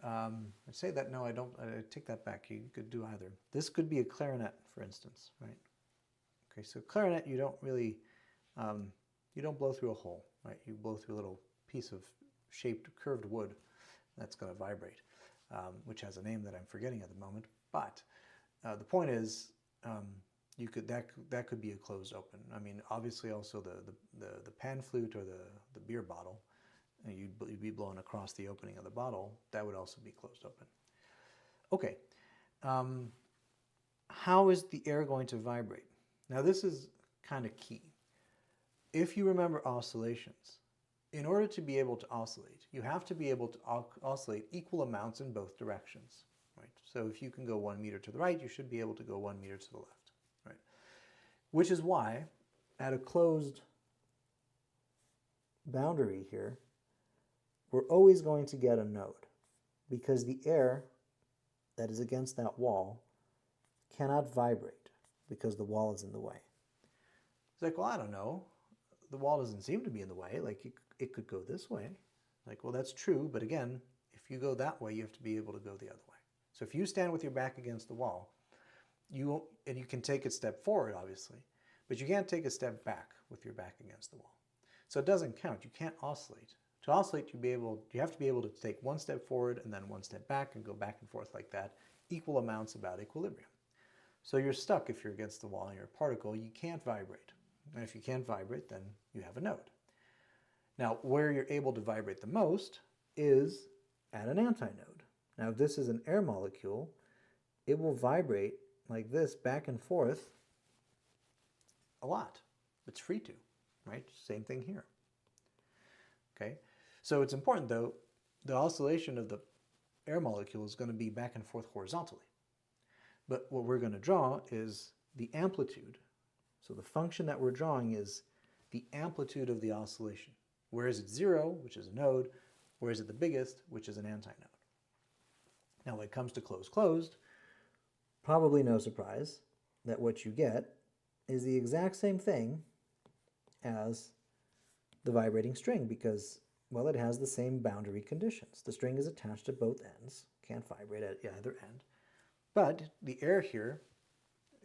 I'd say that, no, I don't, I take that back. You could do either. This could be a clarinet, for instance, right? Okay, so clarinet, you don't really, you don't blow through a hole, right? You blow through a little piece of shaped, curved wood that's going to vibrate, which has a name that I'm forgetting at the moment. But the point is, you could that could be a closed open. I mean, obviously, also the pan flute or the beer bottle, and you'd be blowing across the opening of the bottle. That would also be closed open. Okay, how is the air going to vibrate? Now, this is kind of key. If you remember oscillations, in order to be able to oscillate, you have to be able to oscillate equal amounts in both directions, right? So if you can go 1 meter to the right, you should be able to go 1 meter to the left, right? Which is why, at a closed boundary here, we're always going to get a node, because the air that is against that wall cannot vibrate because the wall is in the way. It's like, well, I don't know. The wall doesn't seem to be in the way. Like, it could go this way. Like, well, that's true, but again, if you go that way, you have to be able to go the other way. So if you stand with your back against the wall, you can take a step forward, obviously, but you can't take a step back with your back against the wall. So it doesn't count. You can't oscillate. To oscillate, you have to be able to take 1 step forward and then 1 step back and go back and forth like that, equal amounts about equilibrium. So you're stuck if you're against the wall and you're a particle. You can't vibrate. And if you can't vibrate, then you have a node. Now, where you're able to vibrate the most is at an antinode. Now, if this is an air molecule, it will vibrate like this back and forth a lot. It's free to, right? Same thing here. Okay? So it's important, though, the oscillation of the air molecule is going to be back and forth horizontally. But what we're going to draw is the amplitude. So the function that we're drawing is the amplitude of the oscillation. Where is it 0, which is a node? Where is it the biggest, which is an antinode? Now, when it comes to closed, closed, probably no surprise that what you get is the exact same thing as the vibrating string because, well, it has the same boundary conditions. The string is attached to both ends, can't vibrate at either end. But the air here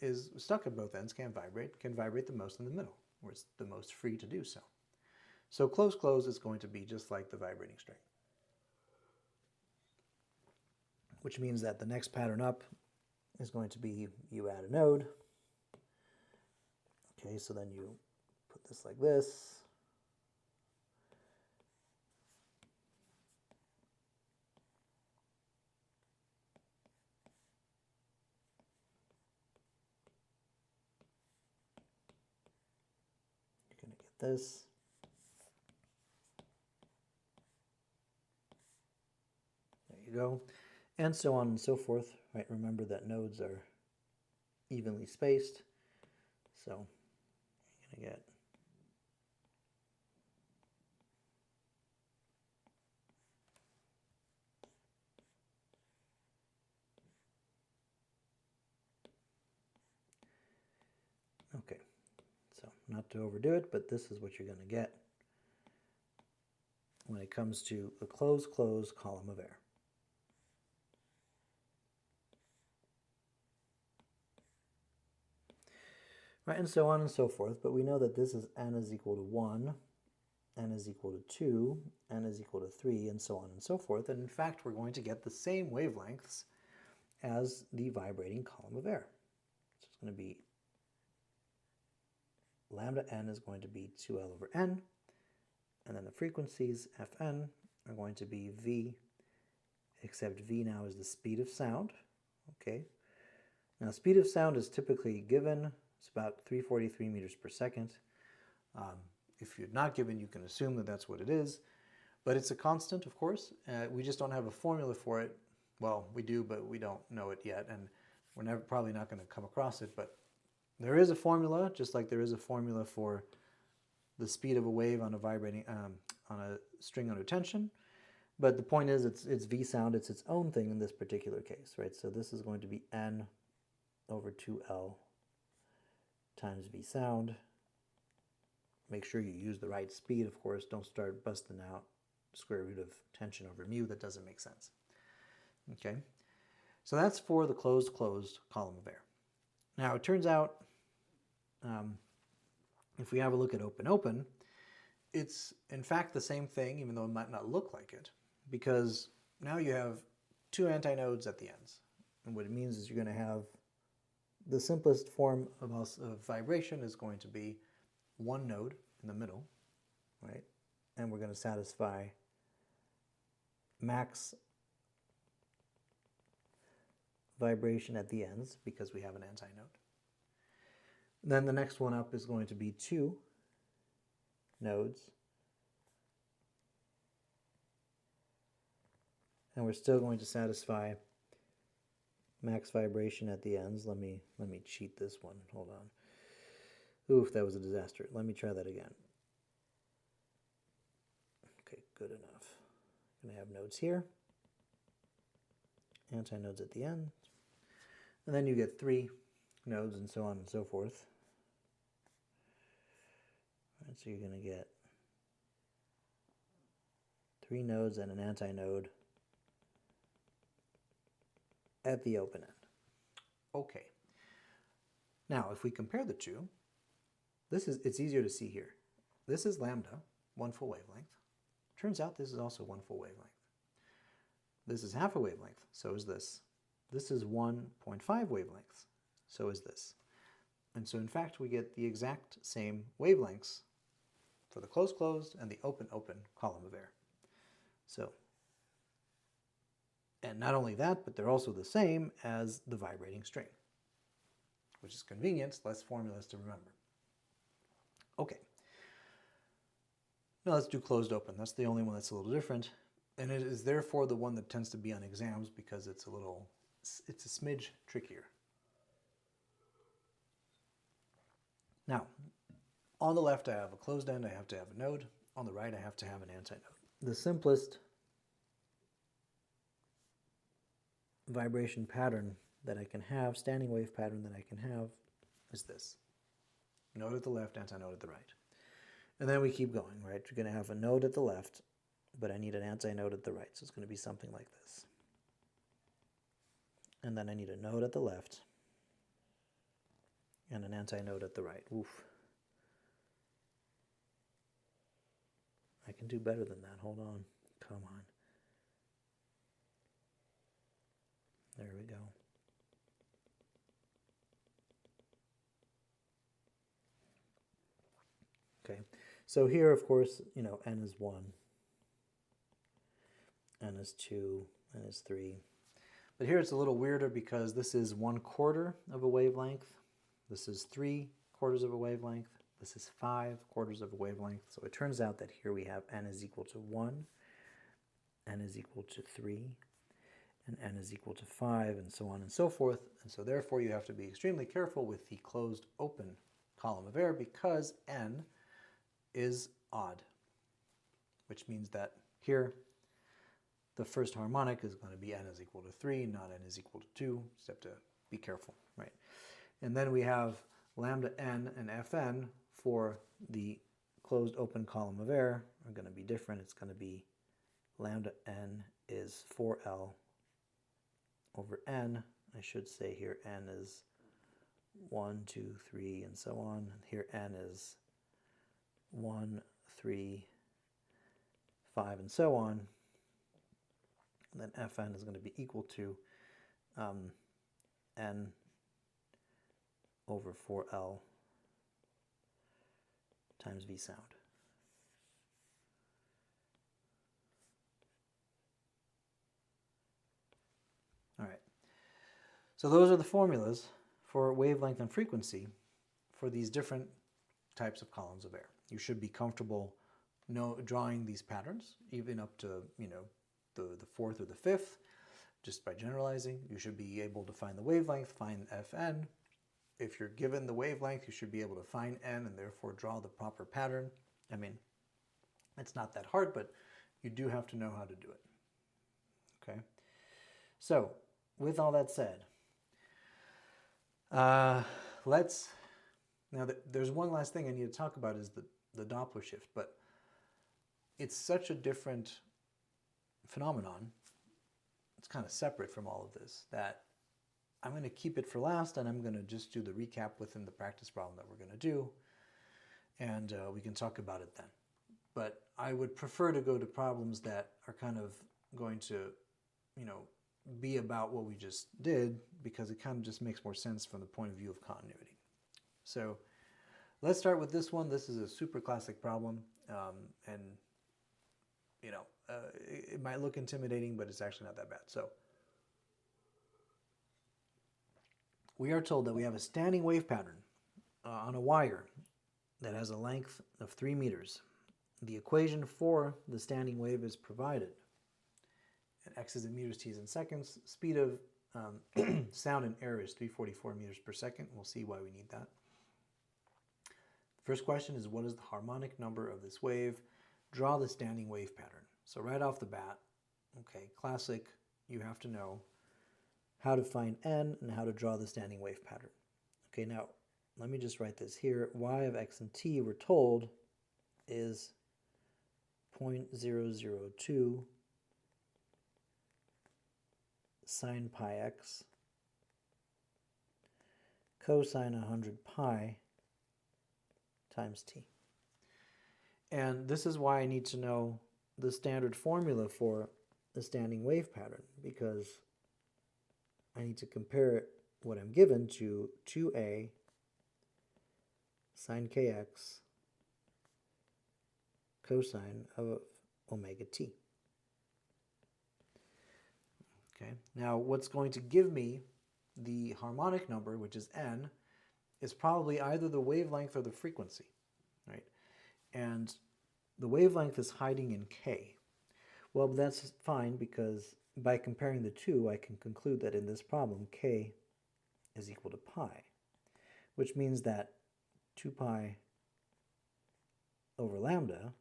is stuck at both ends, can vibrate the most in the middle, where it's the most free to do so. So closed, closed is going to be just like the vibrating string, which means that the next pattern up is going to be you add a node, Okay, so then you put this like this. You're going to get this. There you go. And so on and so forth, right? Remember that nodes are evenly spaced. So you're going to get okay. So not to overdo it, but this is what you're going to get when it comes to a closed column of air. Right, and so on and so forth, but we know that this is n is equal to 1, n is equal to 2, n is equal to 3, and so on and so forth. And in fact, we're going to get the same wavelengths as the vibrating column of air. So it's going to be lambda n is going to be 2L over n, and then the frequencies Fn are going to be v, except v now is the speed of sound. Okay. Now speed of sound is typically given. It's about 343 meters per second. If you're not given, you can assume that that's what it is. But it's a constant, of course. We just don't have a formula for it. Well, we do, but we don't know it yet. And we're probably not going to come across it. But there is a formula, just like there is a formula for the speed of a wave on a vibrating, on a string under tension. But the point is, it's v sound. It's its own thing in this particular case, right? So this is going to be n over 2L times v sound. Make sure you use the right speed, of course. Don't start busting out square root of tension over mu. That doesn't make sense. Okay, so that's for the closed column of air. Now, it turns out, if we have a look at open, it's in fact the same thing, even though it might not look like it, because now you have two antinodes at the ends. And what it means is you're going to have the simplest form of vibration is going to be one node in the middle, right? And we're going to satisfy max vibration at the ends because we have an antinode. Then the next one up is going to be two nodes. And we're still going to satisfy max vibration at the ends. Let me cheat this one. Hold on. Oof, that was a disaster. Let me try that again. Okay, good enough. I'm going to have nodes here. Antinodes at the end. And then you get three nodes and so on and so forth. All right, so you're going to get three nodes and an antinode at the open end. Okay. Now, if we compare the two, it's easier to see here. This is lambda, 1 full wavelength. Turns out this is also 1 full wavelength. This is half a wavelength, so is this. This is 1.5 wavelengths, so is this. And so in fact we get the exact same wavelengths for the closed and the open column of air. So, and not only that, but they're also the same as the vibrating string, which is convenient, less formulas to remember. Okay. Now let's do closed open. That's the only one that's a little different. And it is therefore the one that tends to be on exams because it's a smidge trickier. Now, on the left I have a closed end, I have to have a node. On the right I have to have an antinode. The simplest vibration pattern that I can have, standing wave pattern that I can have, is this. Node at the left, antinode at the right. And then we keep going, right? You're going to have a node at the left, but I need an antinode at the right, so it's going to be something like this. And then I need a node at the left and an antinode at the right. Oof. I can do better than that. Hold on. Come on. There we go. Okay, so here, of course, n is 1, n is 2, n is 3. But here it's a little weirder because this is 1/4 of a wavelength. This is 3/4 of a wavelength. This is 5/4 of a wavelength. So it turns out that here we have n is equal to 1, n is equal to 3, and n is equal to 5, and so on and so forth. And so therefore you have to be extremely careful with the closed open column of error because n is odd, which means that here the first harmonic is going to be n is equal to 3, not n is equal to 2. Just have to be careful, right? And then we have lambda n and fn for the closed open column of error are going to be different. It's going to be lambda n is 4L over n. I should say here n is 1, 2, 3, and so on. And here n is 1, 3, 5, and so on. And then fn is going to be equal to n over 4L times V sound. All right. So those are the formulas for wavelength and frequency for these different types of columns of error. You should be comfortable drawing these patterns, even up to, the fourth or the fifth, just by generalizing. You should be able to find the wavelength, find Fn. If you're given the wavelength, you should be able to find n and therefore draw the proper pattern. I mean, it's not that hard, but you do have to know how to do it. Okay? So, with all that said, there's one last thing I need to talk about is the Doppler shift, but it's such a different phenomenon, it's kind of separate from all of this, that I'm going to keep it for last, and I'm going to just do the recap within the practice problem that we're going to do, and we can talk about it then. But I would prefer to go to problems that are kind of going to, be about what we just did, because it kind of just makes more sense from the point of view of continuity. So let's start with this one. This is a super classic problem, and it might look intimidating, but it's actually not that bad. So we are told that we have a standing wave pattern on a wire that has a length of 3 meters. The equation for the standing wave is provided. And x is in meters, t is in seconds. Speed of sound in air is 344 meters per second. We'll see why we need that. The first question is, what is the harmonic number of this wave? Draw the standing wave pattern. So right off the bat, okay, classic, you have to know how to find n and how to draw the standing wave pattern. Okay, now let me just write this here. Y of x and t, we're told, is 0.002 sine pi x cosine 100 pi times t. And this is why I need to know the standard formula for the standing wave pattern, because I need to compare what I'm given to 2a sine kx cosine of omega t. Okay, now what's going to give me the harmonic number, which is n, is probably either the wavelength or the frequency, right? And the wavelength is hiding in k. Well, that's fine, because by comparing the two, I can conclude that in this problem, k is equal to pi, which means that 2 pi over lambda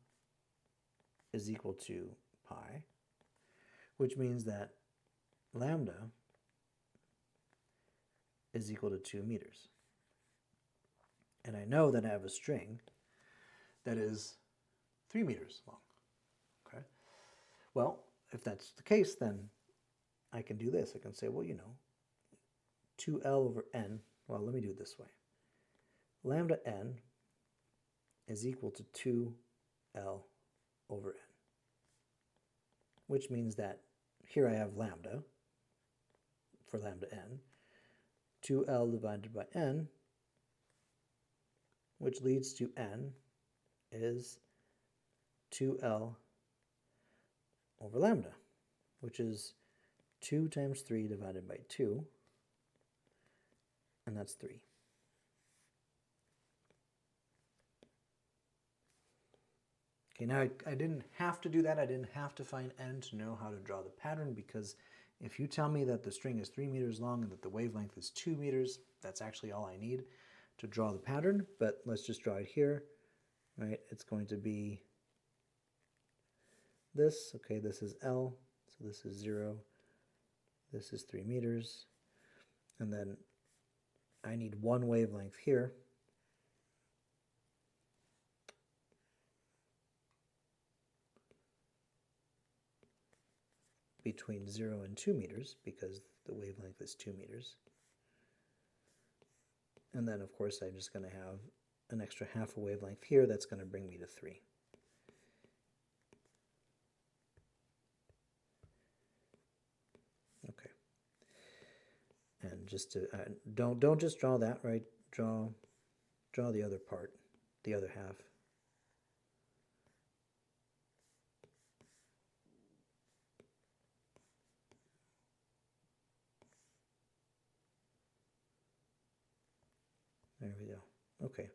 is equal to pi, which means that lambda is equal to 2 meters. And I know that I have a string that is 3 meters long. Okay. Well, if that's the case, then I can do this. I can say, well, 2L over n. Well, let me do it this way. Lambda n is equal to 2L over n, which means that here I have lambda for lambda n, 2L divided by n, which leads to n is 2L over lambda, which is 2 times 3 divided by 2, and that's 3. Okay, now I didn't have to do that. I didn't have to find n to know how to draw the pattern, because if you tell me that the string is 3 meters long and that the wavelength is 2 meters, that's actually all I need to draw the pattern. But let's just draw it here, right? It's going to be this. Okay, this is L, so this is 0. This is 3 meters. And then I need one wavelength here. Between 0 and 2 meters, because the wavelength is 2 meters. And then, of course, I'm just going to have an extra half a wavelength here. That's going to bring me to 3. Okay. And just to don't just draw that, right? Draw the other part, the other half. There we go. Okay.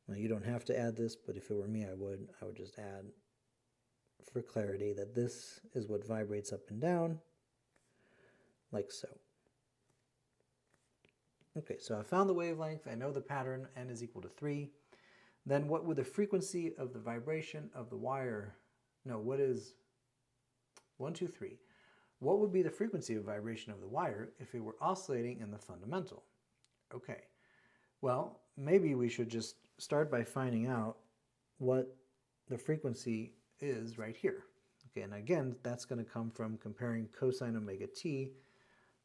Now you don't have to add this, but if it were me, I would just add, for clarity, that this is what vibrates up and down, like so. Okay, so I found the wavelength, I know the pattern, n is equal to 3. Then what would the frequency of the vibration of the wire, no, what is, 1, 2, 3. What would be the frequency of vibration of the wire if it were oscillating in the fundamental? Okay. Well, maybe we should just start by finding out what the frequency is right here. Okay, and again, that's going to come from comparing cosine omega t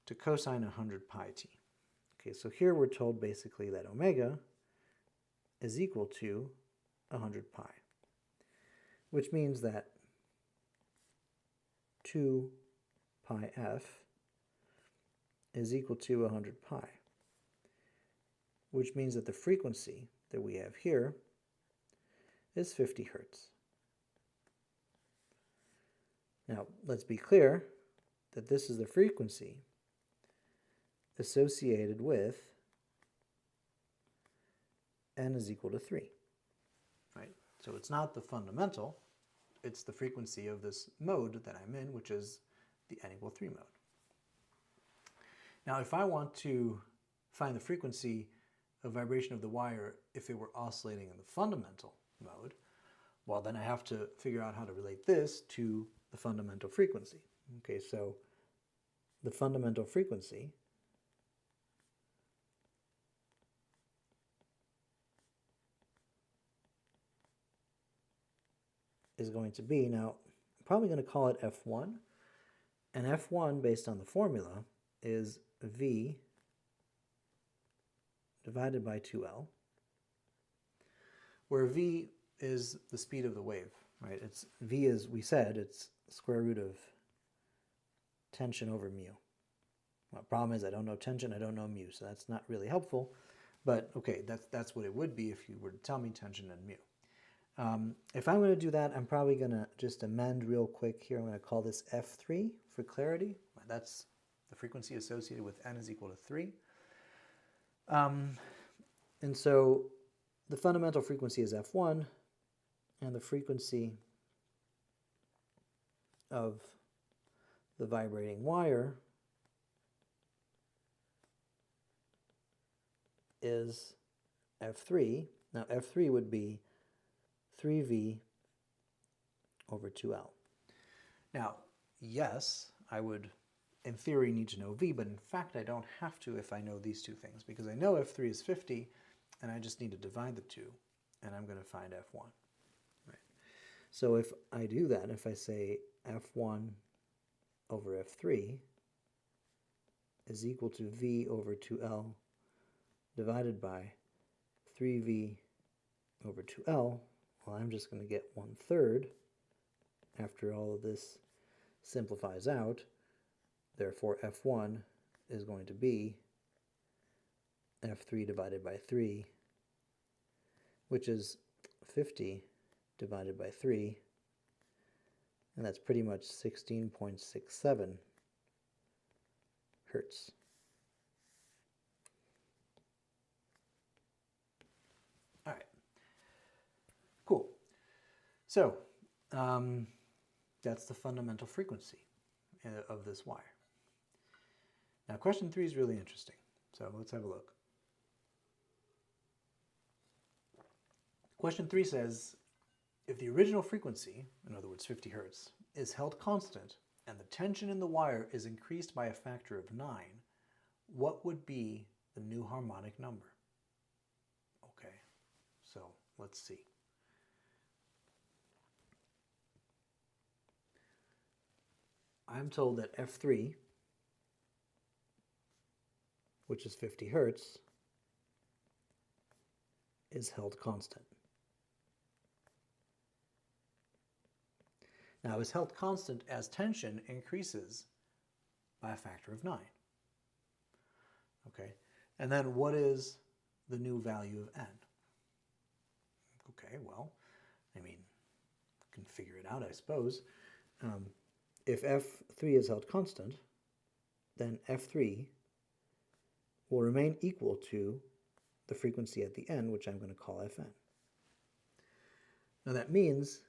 to cosine 100 pi t. Okay, so here we're told basically that omega is equal to 100 pi, which means that 2 pi f is equal to 100 pi. Which means that the frequency that we have here is 50 hertz. Now, let's be clear that this is the frequency associated with n is equal to 3. Right? So it's not the fundamental, it's the frequency of this mode that I'm in, which is the n equal 3 mode. Now, if I want to find the frequency of vibration of the wire if it were oscillating in the fundamental mode, well, then I have to figure out how to relate this to the fundamental frequency. Okay, so the fundamental frequency is going to be, now, I'm probably going to call it F1, and F1, based on the formula, is V divided by 2L, where V is the speed of the wave, right? It's V, as we said, it's square root of tension over mu. Well, the problem is I don't know tension, I don't know mu, so that's not really helpful, but okay, that's what it would be if you were to tell me tension and mu. If I'm going to do that, I'm probably going to just amend real quick here. I'm going to call this F3 for clarity. That's the frequency associated with n is equal to 3. And so the fundamental frequency is F1, and the frequency of the vibrating wire is F3. Now F3 would be 3V over 2L. Now, yes, I would in theory need to know V, but in fact I don't have to if I know these two things, because I know F3 is 50 and I just need to divide the two and I'm going to find F1. Right. So if I do that, if I say F1 over F3 is equal to V over 2L divided by 3V over 2L, well, I'm just going to get 1/3 after all of this simplifies out. Therefore, F1 is going to be F3 divided by 3, which is 50 divided by 3, and that's pretty much 16.67 hertz. All right, cool. So that's the fundamental frequency of this wire. Now question 3 is really interesting, so let's have a look. Question 3 says, if the original frequency, in other words 50 hertz, is held constant and the tension in the wire is increased by a factor of 9, what would be the new harmonic number? Okay, so let's see. I'm told that F3, which is 50 hertz, is held constant. Now, it's held constant as tension increases by a factor of 9. Okay, and then what is the new value of n? Okay, well, I mean, you can figure it out, I suppose. If F3 is held constant, then F3 will remain equal to the frequency at the end, which I'm going to call Fn. Now that means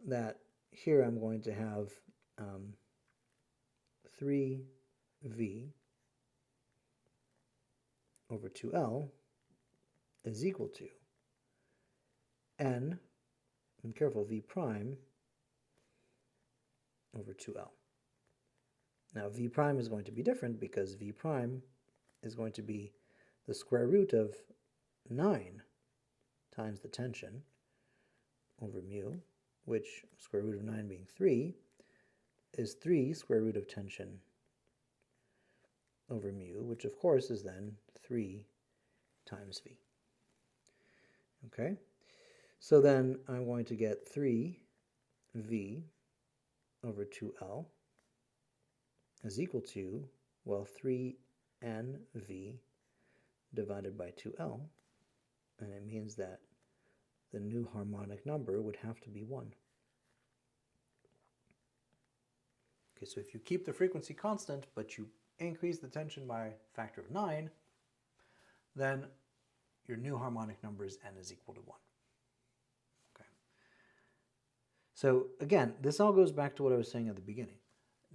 that here I'm going to have 3V over 2L is equal to N, and careful, V prime over 2L. Now V prime is going to be different because V prime is going to be the square root of 9 times the tension over mu, which square root of 9 being 3, is 3 square root of tension over mu, which of course is then 3 times V. Okay, so then I'm going to get 3V over 2L is equal to, well, 3NV divided by 2L, and it means that the new harmonic number would have to be 1. Okay, so if you keep the frequency constant, but you increase the tension by a factor of 9, then your new harmonic number is n is equal to 1. Okay. So again, this all goes back to what I was saying at the beginning.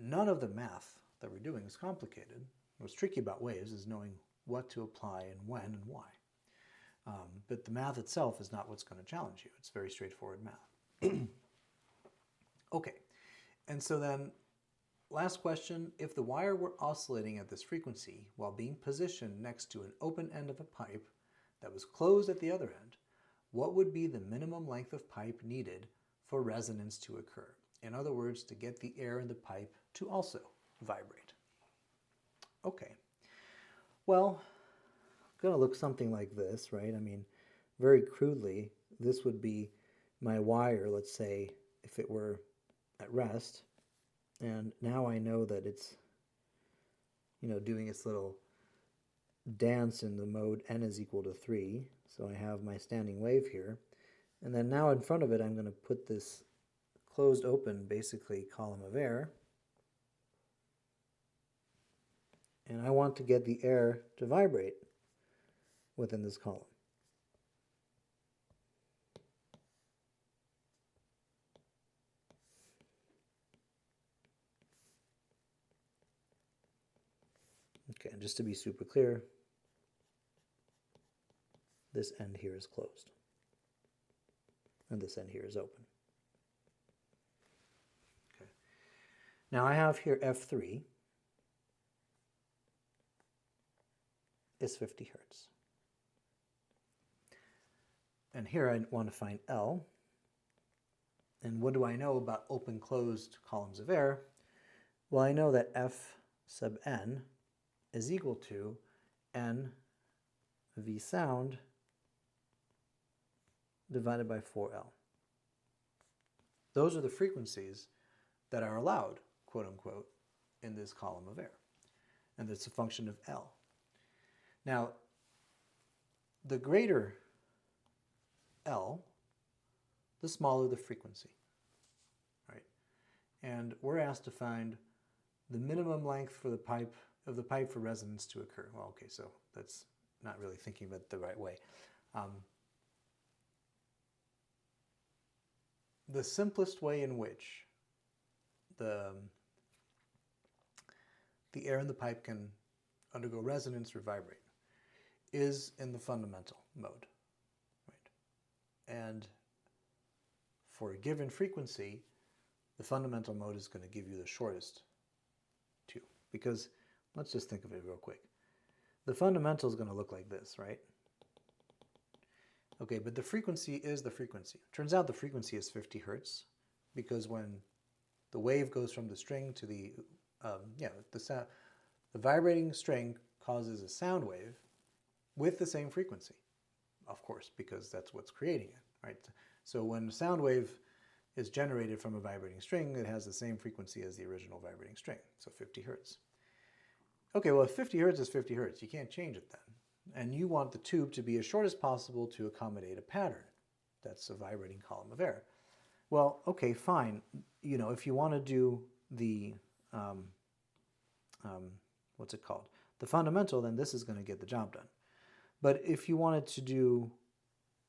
None of the math that we're doing is complicated. What's tricky about waves is knowing what to apply and when and why. But the math itself is not what's going to challenge you. It's very straightforward math. Okay, and so then last question, if the wire were oscillating at this frequency while being positioned next to an open end of a pipe that was closed at the other end, what would be the minimum length of pipe needed for resonance to occur? In other words, to get the air in the pipe to also vibrate. Okay, well, going to look something like this, right? I mean, very crudely, this would be my wire, let's say, if it were at rest. And now I know that it's, doing its little dance in the mode n is equal to 3. So I have my standing wave here. And then now in front of it, I'm going to put this closed open, basically, column of air. And I want to get the air to vibrate within this column. Okay, and just to be super clear, this end here is closed, and this end here is open. Okay. Now I have here F3 is 50 hertz. And here I want to find L. And what do I know about open-closed columns of air? Well, I know that F sub n is equal to n V sound divided by 4L. Those are the frequencies that are allowed, quote unquote, in this column of air. And it's a function of L. Now, the greater L, the smaller the frequency, right? And we're asked to find the minimum length for the pipe for resonance to occur. Well, okay, so that's not really thinking of it the right way. The simplest way in which the air in the pipe can undergo resonance or vibrate is in the fundamental mode, right? And for a given frequency, the fundamental mode is going to give you the shortest tube. Because let's just think of it real quick. The fundamental is going to look like this, right? Okay, but the frequency is the frequency. Turns out the frequency is 50 hertz because when the wave goes from the string to the vibrating string causes a sound wave with the same frequency, of course, because that's what's creating it, right? So when a sound wave is generated from a vibrating string, it has the same frequency as the original vibrating string, so 50 hertz. Okay, well, if 50 hertz is 50 hertz, you can't change it then. And you want the tube to be as short as possible to accommodate a pattern. That's a vibrating column of air. Well, okay, fine. You know, if you want to do the, what's it called? The fundamental, then this is going to get the job done. But if you wanted to do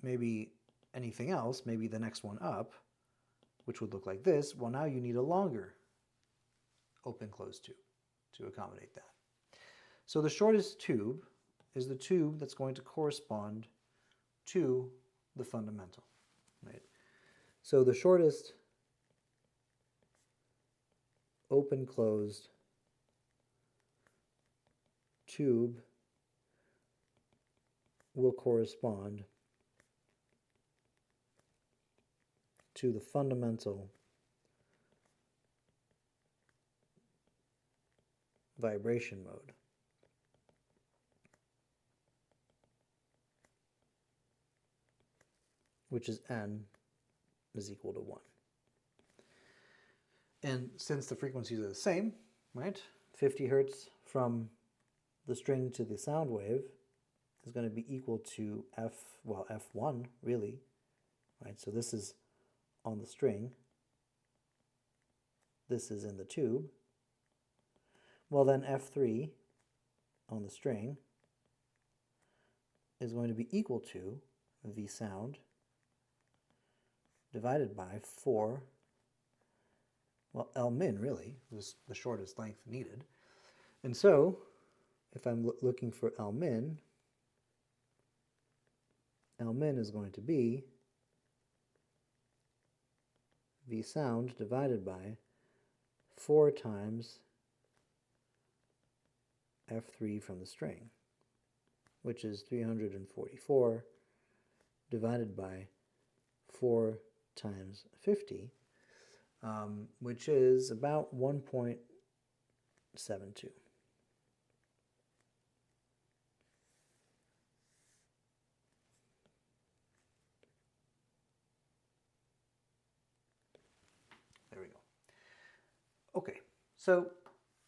maybe anything else, maybe the next one up, which would look like this, well, now you need a longer open-closed tube to accommodate that. So the shortest tube is the tube that's going to correspond to the fundamental, right? So the shortest open-closed tube will correspond to the fundamental vibration mode. Which is n is equal to 1. And since the frequencies are the same, right, 50 hertz from the string to the sound wave is going to be equal to F1, really, right? So this is on the string. This is in the tube. Well, then F3 on the string is going to be equal to V sound divided by 4, well, L min really, was the shortest length needed. And so, if I'm looking for L min is going to be V sound divided by 4 times F3 from the string, which is 344 divided by 4 times 50, which is about 1.72. There we go. Okay, so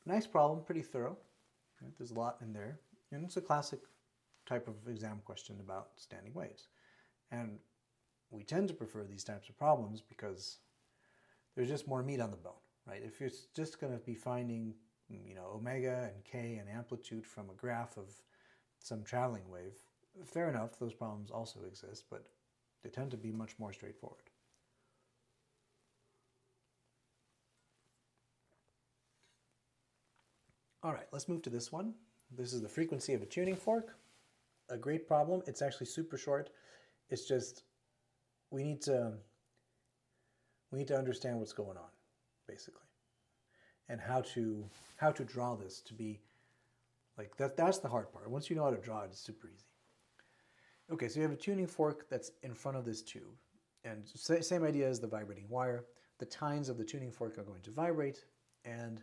nice problem, pretty thorough. Right? There's a lot in there, and it's a classic type of exam question about standing waves. And we tend to prefer these types of problems because there's just more meat on the bone, right? If you're just going to be finding, you know, omega and k and amplitude from a graph of some traveling wave, fair enough, those problems also exist, but they tend to be much more straightforward. All right, let's move to this one. This is the frequency of a tuning fork. A great problem. It's actually super short. It's just we need to understand what's going on, basically, and how to draw this to be like that. That's the hard part. Once you know how to draw it, it's super easy. Okay, so you have a tuning fork that's in front of this tube, and same idea as the vibrating wire. The tines of the tuning fork are going to vibrate, and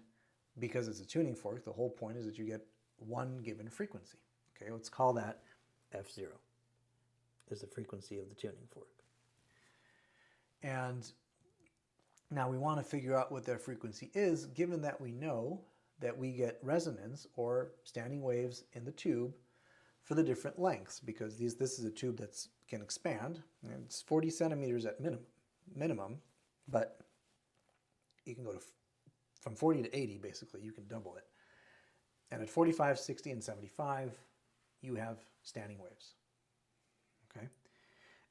because it's a tuning fork, the whole point is that you get one given frequency. Okay, let's call that F0 is the frequency of the tuning fork. And now we want to figure out what that frequency is, given that we know that we get resonance or standing waves in the tube for the different lengths, because this is a tube that can expand, and it's 40 centimeters at minimum. minimum, but you can go from 40 to 80, basically, you can double it. And at 45, 60, and 75, you have standing waves. Okay?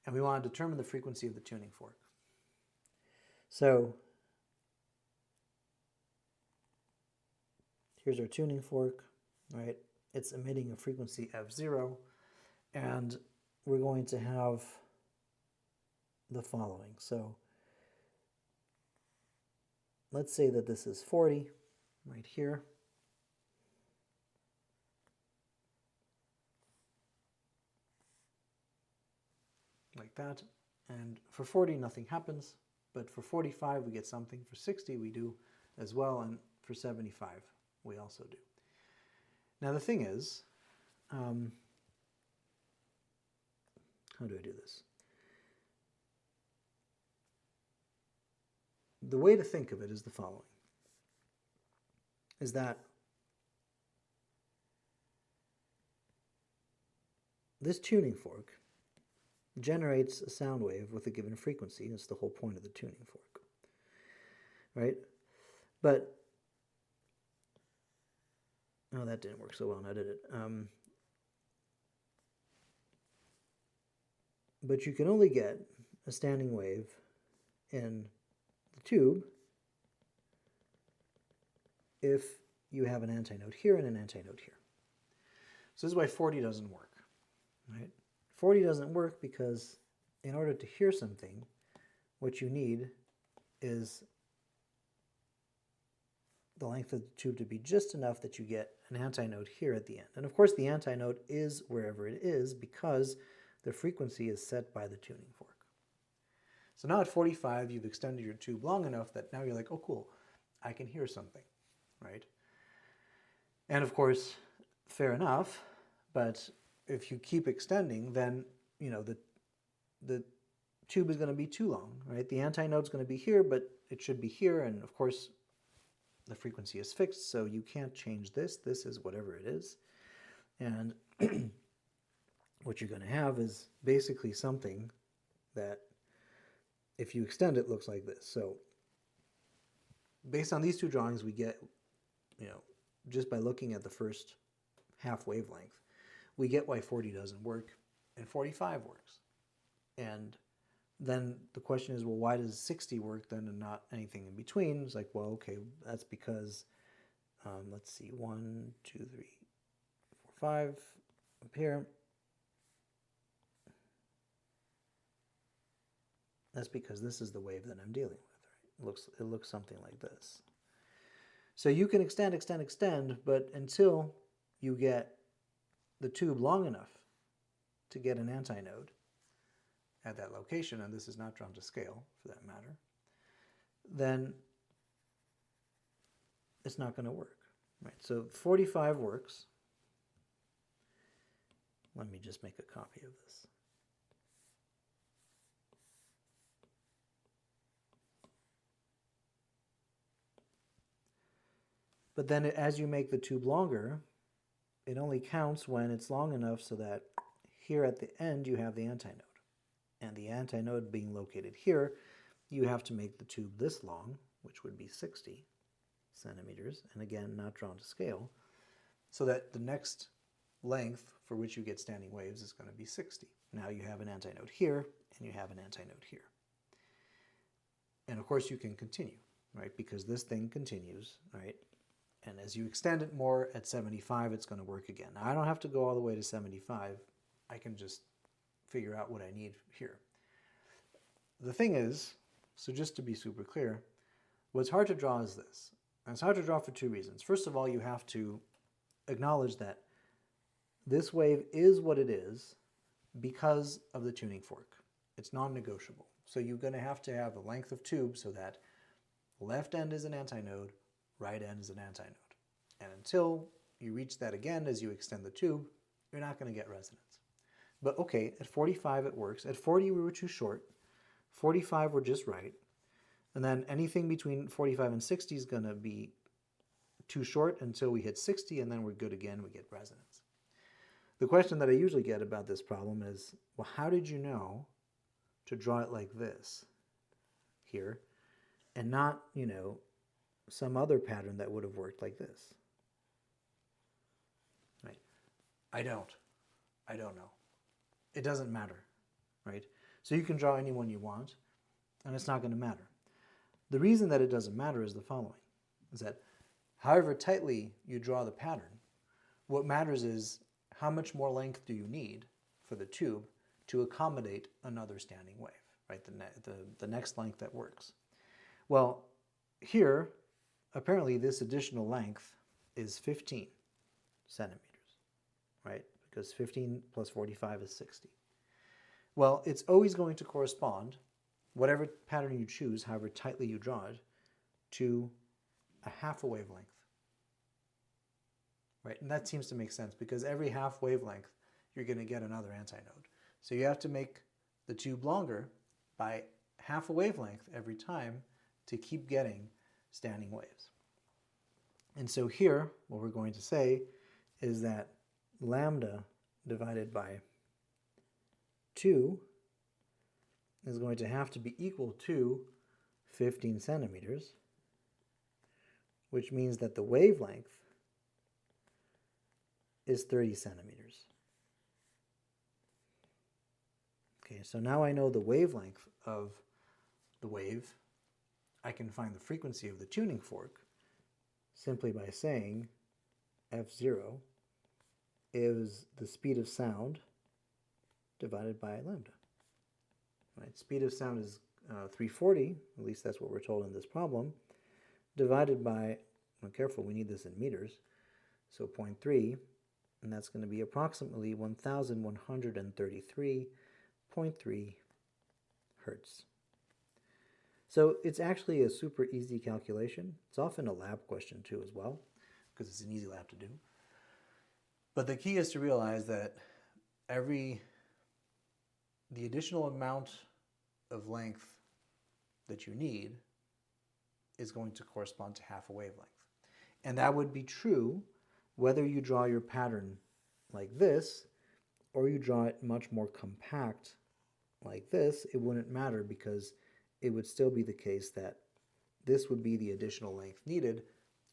And we want to determine the frequency of the tuning fork. So here's our tuning fork, right? It's emitting a frequency f0, and we're going to have the following. So let's say that this is 40 right here. Like that. And for 40, nothing happens. But for 45, we get something. For 60, we do as well. And for 75, we also do. Now, the thing is, how do I do this? The way to think of it is the following. Is that this tuning fork generates a sound wave with a given frequency. That's the whole point of the tuning fork, right? But, oh, that didn't work so well now, did it? But you can only get a standing wave in the tube if you have an antinode here and an antinode here. So this is why 40 doesn't work, right? 40 doesn't work because in order to hear something, what you need is the length of the tube to be just enough that you get an antinode here at the end. And of course the antinode is wherever it is because the frequency is set by the tuning fork. So now at 45, you've extended your tube long enough that now you're like, oh cool, I can hear something, right? And of course, fair enough, but if you keep extending, then the tube is going to be too long, right? The antinode is going to be here, but it should be here, and of course the frequency is fixed, so you can't change this. This is whatever it is. And what you're going to have is basically something that, if you extend it, looks like this. So based on these two drawings, we get, just by looking at the first half wavelength, we get why 40 doesn't work and 45 works. And then the question is, well, why does 60 work then and not anything in between? It's like, well, okay, that's because, let's see, 1, 2, 3, 4, 5 up here. That's because this is the wave that I'm dealing with, right? It looks something like this. So you can extend, but until you get the tube long enough to get an antinode at that location, and this is not drawn to scale for that matter, then it's not going to work, right? So 45 works. Let me just make a copy of this. But then as you make the tube longer, it only counts when it's long enough so that here at the end you have the antinode. And the antinode being located here, you have to make the tube this long, which would be 60 centimeters, and again, not drawn to scale, so that the next length for which you get standing waves is going to be 60. Now you have an antinode here, and you have an antinode here. And of course you can continue, right? Because this thing continues, right? And as you extend it more at 75, it's going to work again. Now I don't have to go all the way to 75. I can just figure out what I need here. The thing is, so just to be super clear, what's hard to draw is this. And it's hard to draw for two reasons. First of all, you have to acknowledge that this wave is what it is because of the tuning fork. It's non-negotiable. So you're going to have a length of tube so that left end is an antinode, right end is an antinode. And until you reach that again as you extend the tube, you're not going to get resonance. But okay, at 45 it works. At 40 we were too short. 45 we're just right. And then anything between 45 and 60 is going to be too short until we hit 60, and then we're good again, we get resonance. The question that I usually get about this problem is, well, how did you know to draw it like this? here and not, you know, some other pattern that would have worked like this. Right? I don't know. It doesn't matter, right? So you can draw any one you want, and it's not going to matter. The reason that it doesn't matter is the following, is that however tightly you draw the pattern, what matters is how much more length do you need for the tube to accommodate another standing wave, right? The next length that works. Well, here, apparently this additional length is 15 centimeters, right? Because 15 plus 45 is 60. Well, it's always going to correspond, whatever pattern you choose, however tightly you draw it, to a half a wavelength, right? And that seems to make sense because every half wavelength, you're going to get another antinode. So you have to make the tube longer by half a wavelength every time to keep getting standing waves. And so here, what we're going to say is that lambda divided by 2 is going to have to be equal to 15 centimeters, which means that the wavelength is 30 centimeters. Okay, so now I know the wavelength of the wave. I can find the frequency of the tuning fork simply by saying f0 is the speed of sound divided by lambda. Right? Speed of sound is 340, at least that's what we're told in this problem, divided by, well, careful, we need this in meters, so 0.3, and that's going to be approximately 1,133.3 hertz. So it's actually a super easy calculation. It's often a lab question too as well, because it's an easy lab to do. But the key is to realize that the additional amount of length that you need is going to correspond to half a wavelength. And that would be true whether you draw your pattern like this or you draw it much more compact like this. It wouldn't matter because it would still be the case that this would be the additional length needed.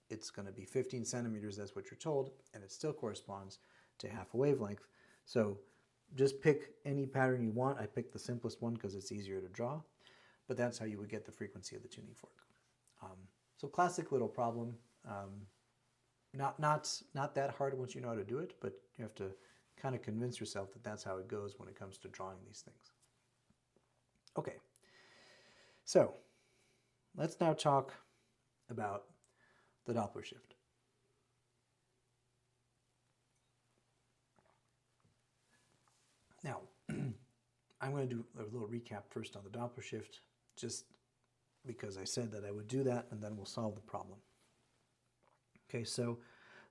It's going to be 15 centimeters, that's what you're told, and it still corresponds to half a wavelength. So just pick any pattern you want. I picked the simplest one because it's easier to draw, but that's how you would get the frequency of the tuning fork. So classic little problem. Not that hard once you know how to do it, but you have to kind of convince yourself that that's how it goes when it comes to drawing these things. Okay, so let's now talk about the Doppler shift. Now, I'm going to do a little recap first on the Doppler shift, just because I said that I would do that, and then we'll solve the problem. Okay, so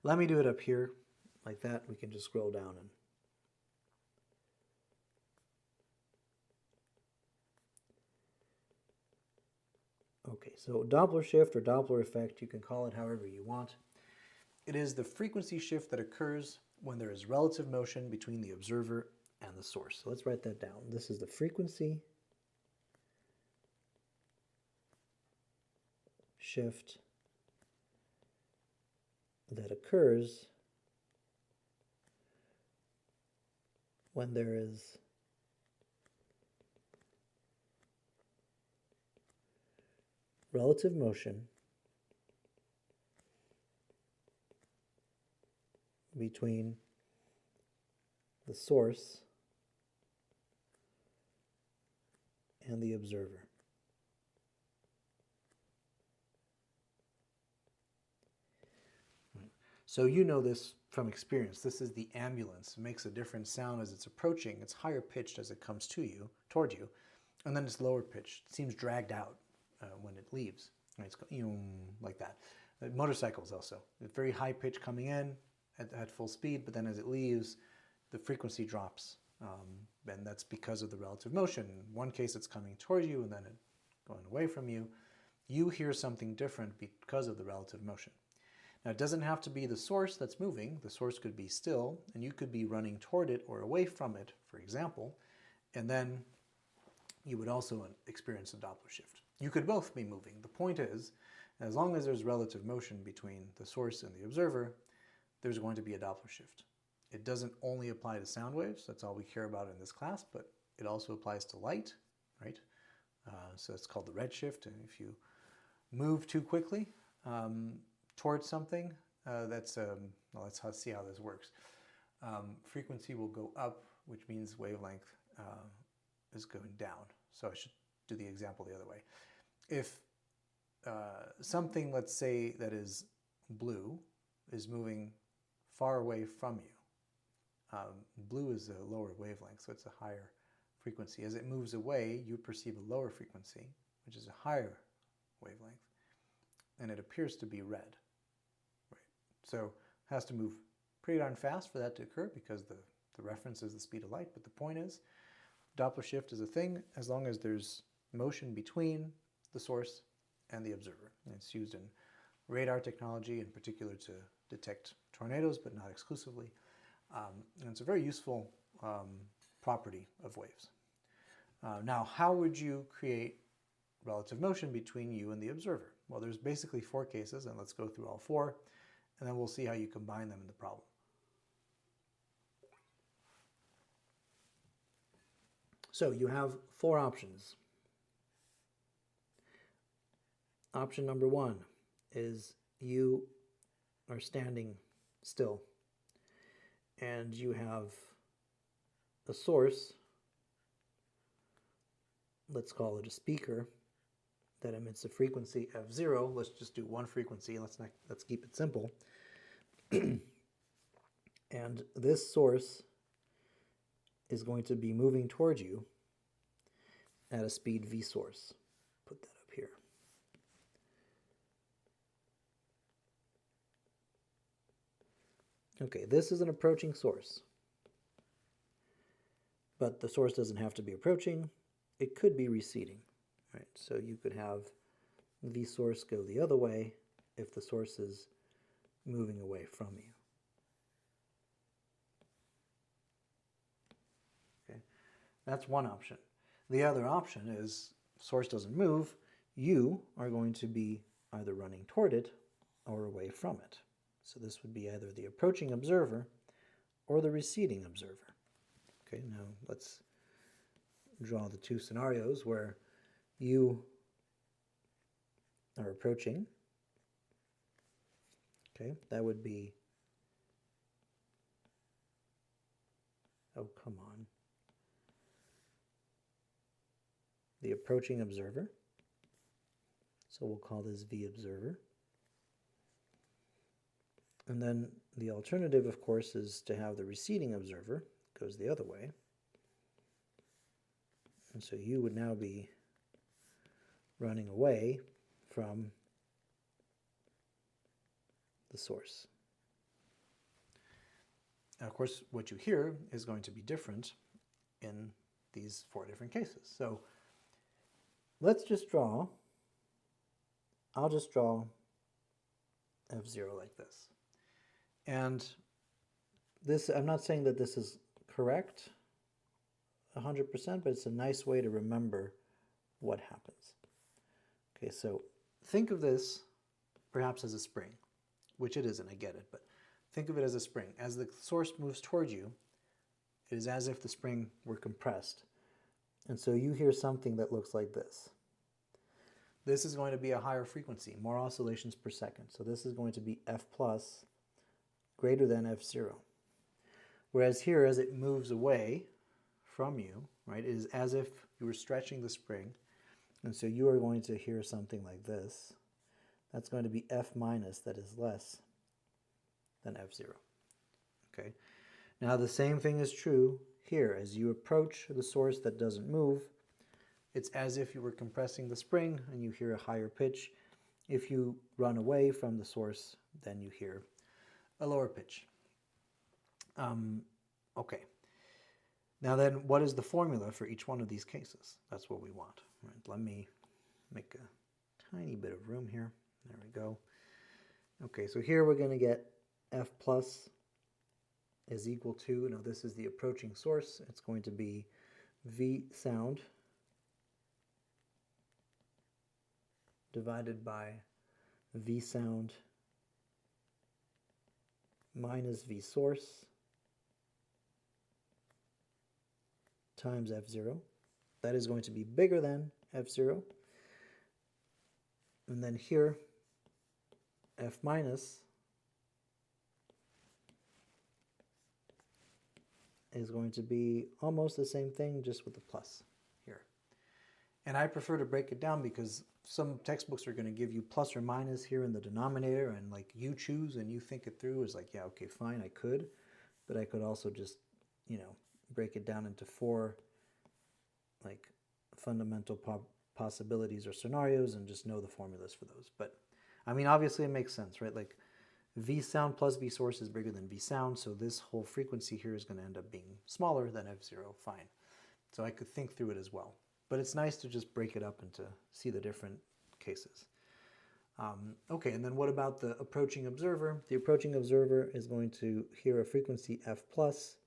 let me do it up here like that. We can just scroll down and okay, so Doppler shift or Doppler effect, you can call it however you want. It is the frequency shift that occurs when there is relative motion between the observer and the source. So let's write that down. This is the frequency shift that occurs when there is relative motion between the source and the observer. So you know this from experience. This is the ambulance. It makes a different sound as it's approaching. It's higher pitched as it comes toward you, and then it's lower pitched. It seems dragged out when it leaves. Right? It's going like that. Motorcycles also. It's very high pitch coming in at full speed, but then as it leaves, the frequency drops, and that's because of the relative motion. In one case, it's coming toward you, and then it going away from you. You hear something different because of the relative motion. Now, it doesn't have to be the source that's moving. The source could be still, and you could be running toward it or away from it, for example, and then you would also experience a Doppler shift. You could both be moving. The point is, as long as there's relative motion between the source and the observer, there's going to be a Doppler shift. It doesn't only apply to sound waves, that's all we care about in this class, but it also applies to light, right? So it's called the redshift, and if you move too quickly towards something, well, let's see how this works. Frequency will go up, which means wavelength is going down. So I should do the example the other way. If something, let's say, that is blue is moving far away from you, blue is a lower wavelength, so it's a higher frequency. As it moves away, you perceive a lower frequency, which is a higher wavelength, and it appears to be red. Right? So it has to move pretty darn fast for that to occur because the reference is the speed of light, but the point is, Doppler shift is a thing as long as there's motion between the source and the observer. And it's used in radar technology, in particular to detect tornadoes, but not exclusively. And it's a very useful property of waves. Now, how would you create relative motion between you and the observer? Well, there's basically 4 cases, and let's go through all 4, and then we'll see how you combine them in the problem. So you have 4 options. Option number 1 is you are standing still and you have a source, let's call it a speaker, that emits a frequency of 0. Let's just do one frequency, let's keep it simple. And this source is going to be moving towards you at a speed v source. Put that up here. Okay, this is an approaching source. But the source doesn't have to be approaching. It could be receding. Right? So you could have v source go the other way if the source is moving away from you. Okay, that's one option. The other option is source doesn't move. You are going to be either running toward it or away from it. So this would be either the approaching observer or the receding observer. Okay, now let's draw the 2 scenarios where you are approaching. Okay, that would be, oh, come on, the approaching observer. So we'll call this V observer. And then the alternative, of course, is to have the receding observer, goes the other way. And so you would now be running away from the source. Now, of course, what you hear is going to be different in these 4 different cases. So let's just draw, I'll just draw F0 like this. And this, I'm not saying that this is correct 100%, but it's a nice way to remember what happens. Okay, so think of this perhaps as a spring, which it isn't, I get it, but think of it as a spring. As the source moves toward you, it is as if the spring were compressed. And so you hear something that looks like this. This is going to be a higher frequency, more oscillations per second. So this is going to be F plus greater than F0. Whereas here, as it moves away from you, right, it is as if you were stretching the spring. And so you are going to hear something like this. That's going to be F minus, that is less than F0. Okay. Now the same thing is true here. As you approach the source that doesn't move, it's as if you were compressing the spring and you hear a higher pitch. If you run away from the source, then you hear a lower pitch. Okay. Now then, what is the formula for each one of these cases? That's what we want. Right, let me make a tiny bit of room here. There we go. Okay, so here we're going to get F plus is equal to, now this is the approaching source, it's going to be V sound divided by V sound minus V source times F0. That is going to be bigger than F0. And then here, F minus is going to be almost the same thing, just with the plus here. And I prefer to break it down because some textbooks are going to give you plus or minus here in the denominator, and like you choose and you think it through is like, yeah, okay, fine, I could. But I could also just, you know, break it down into 4 like fundamental possibilities or scenarios and just know the formulas for those. But I mean, obviously it makes sense, right? Like V sound plus V source is bigger than V sound, so this whole frequency here is going to end up being smaller than F0, fine. So I could think through it as well. But it's nice to just break it up and to see the different cases. Okay, and then what about the approaching observer? The approaching observer is going to hear a frequency F plus,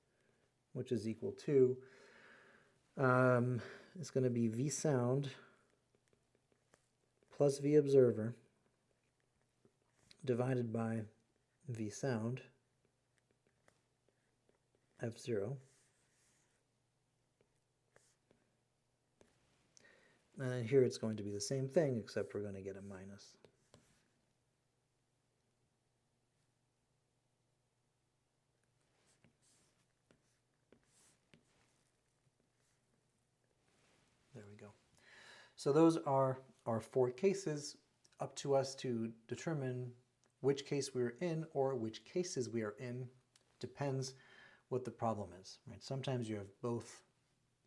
which is equal to, it's going to be V sound plus V observer divided by V sound F0. And then here it's going to be the same thing, except we're going to get a minus. There we go. So those are our 4 cases. Up to us to determine which case we're in or which cases we are in. Depends what the problem is, right? Sometimes you have both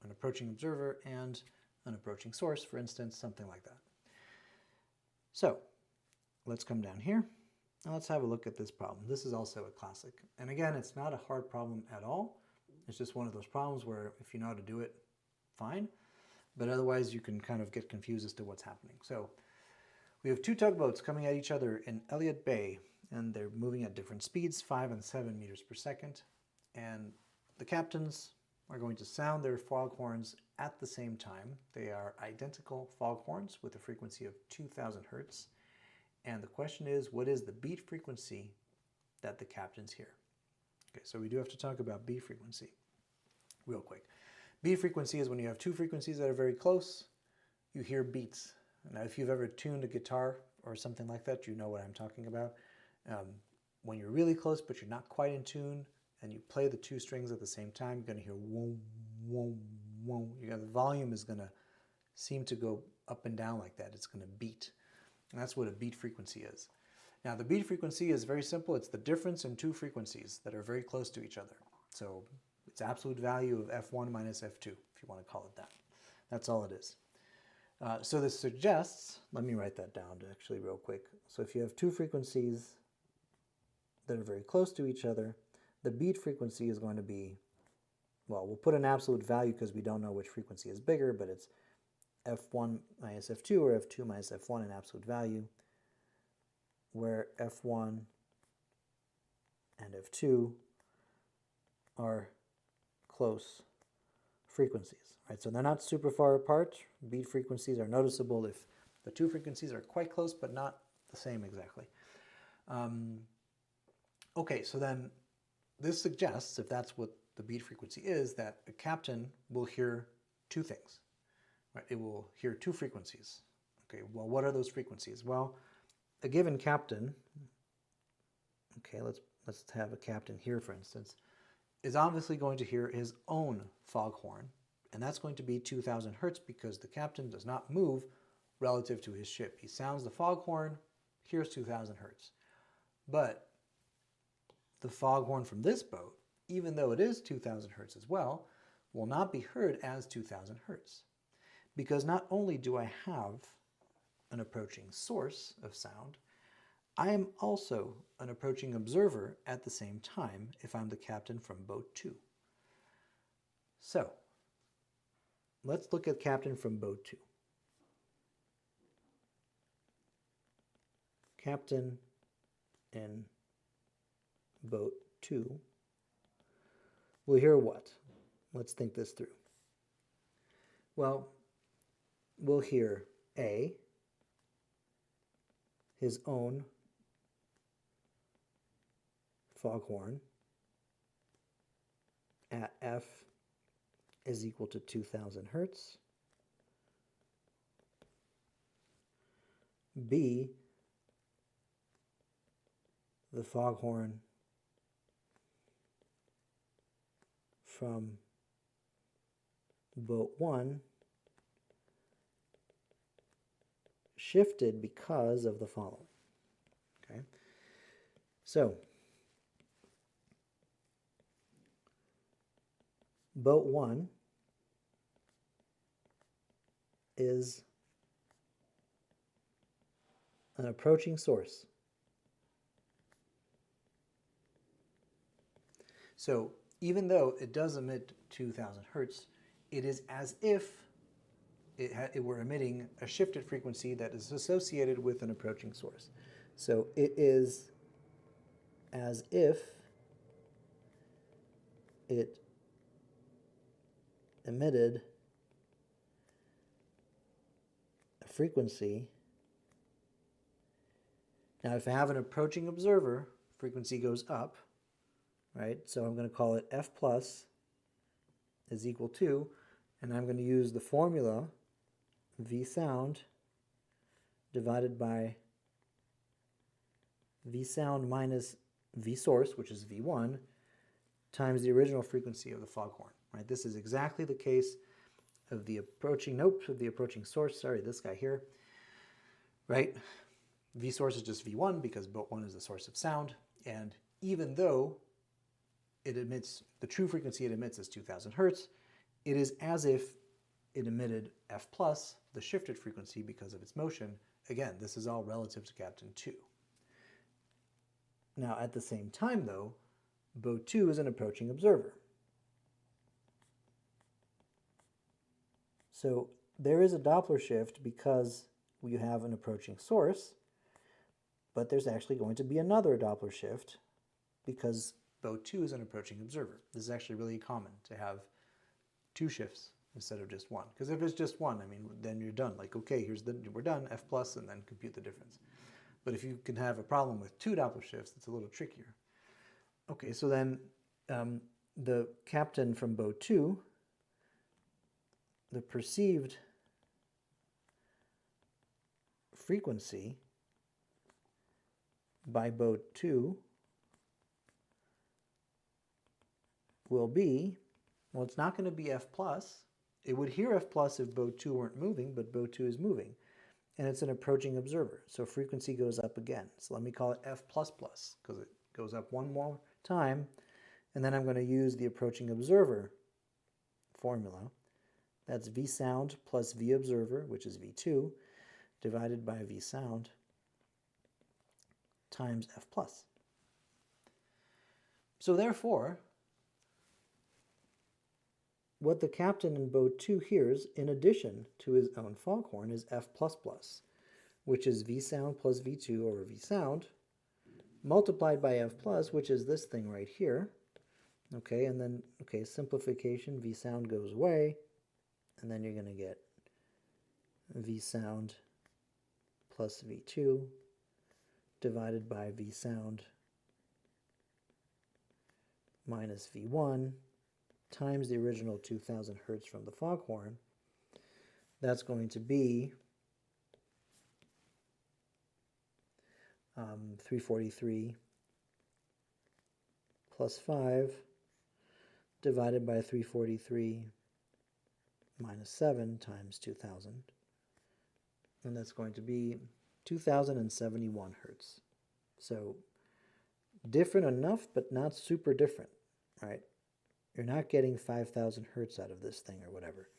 an approaching observer and an approaching source, for instance, something like that. So let's come down here and let's have a look at this problem. This is also a classic. And again, it's not a hard problem at all. It's just one of those problems where if you know how to do it, fine. But otherwise you can kind of get confused as to what's happening. So we have 2 tugboats coming at each other in Elliott Bay, and they're moving at different speeds, 5 and 7 meters per second. And the captains are going to sound their foghorns at the same time. They are identical foghorns with a frequency of 2000 hertz. And the question is, what is the beat frequency that the captains hear? Okay, so we do have to talk about beat frequency real quick. Beat frequency is when you have 2 frequencies that are very close, you hear beats. Now, if you've ever tuned a guitar or something like that, you know what I'm talking about. When you're really close, but you're not quite in tune, and you play the 2 strings at the same time, you're going to hear whoom, whoom, whoom. The volume is going to seem to go up and down like that. It's going to beat. And that's what a beat frequency is. Now, the beat frequency is very simple. It's the difference in 2 frequencies that are very close to each other. So it's absolute value of F1 minus F2, if you want to call it that. That's all it is. So this suggests, let me write that down actually real quick. So if you have 2 frequencies that are very close to each other, the beat frequency is going to be, well, we'll put an absolute value because we don't know which frequency is bigger, but it's F1 minus F2 or F2 minus F1 in absolute value, where F1 and F2 are close frequencies. Right, so they're not super far apart. Beat frequencies are noticeable if the 2 frequencies are quite close, but not the same exactly. Okay, so then this suggests, if that's what the beat frequency is, that a captain will hear 2 things. Right? It will hear 2 frequencies. Okay, well, what are those frequencies? Well, a given captain, okay, let's have a captain here, for instance, is obviously going to hear his own foghorn. And that's going to be 2000 hertz because the captain does not move relative to his ship. He sounds the foghorn, here's 2000 hertz. But the foghorn from this boat, even though it is 2000 hertz as well, will not be heard as 2000 hertz. Because not only do I have an approaching source of sound, I am also an approaching observer at the same time if I'm the captain from boat 2. So, let's look at captain from boat 2. Captain in boat 2 will hear what? Let's think this through. Well, we'll hear A, his own foghorn at f is equal to 2000 hertz. B, the foghorn from boat 1 shifted because of the following. Okay, so boat 1 is an approaching source. So even though it does emit 2000 hertz, it is as if it were emitting a shifted frequency that is associated with an approaching source. So it is as if it emitted a frequency. Now, if I have an approaching observer, frequency goes up, right? So I'm going to call it F plus is equal to, and I'm going to use the formula V sound divided by V sound minus V source, which is V1, times the original frequency of the foghorn, right? This is exactly the case of the approaching, of the approaching source, sorry, this guy here, right? V source is just V1 because boat 1 is the source of sound, and even though it emits, the true frequency it emits is 2000 hertz, it is as if it emitted F plus, the shifted frequency, because of its motion. Again, this is all relative to Captain 2. Now, at the same time, though, boat 2 is an approaching observer. So there is a Doppler shift because we have an approaching source, but there's actually going to be another Doppler shift because boat 2 is an approaching observer. This is actually really common to have two shifts instead of just one. Because if it's just one, I mean, then you're done. Like, okay, we're done, F plus, and then compute the difference. But if you can have a problem with two Doppler shifts, it's a little trickier. Okay, so then the captain from boat 2, the perceived frequency by boat 2 will be, well, it's not going to be F plus. It would hear F plus if boat 2 weren't moving, but boat 2 is moving. And it's an approaching observer, so frequency goes up again. So let me call it F plus plus, because it goes up one more time. And then I'm going to use the approaching observer formula. That's V sound plus V observer, which is V2, divided by V sound times F plus. So therefore, what the captain in boat 2 hears, in addition to his own foghorn, is F plus plus, which is V sound plus V2 over V sound, multiplied by F plus, which is this thing right here. Okay, and then, okay, simplification, V sound goes away, and then you're going to get V sound plus V2 divided by V sound minus V1 times the original 2000 hertz from the foghorn. That's going to be 343 plus 5 divided by 343 minus 7 times 2000. And that's going to be 2071 hertz. So different enough, but not super different, right? You're not getting 5000 hertz out of this thing or whatever.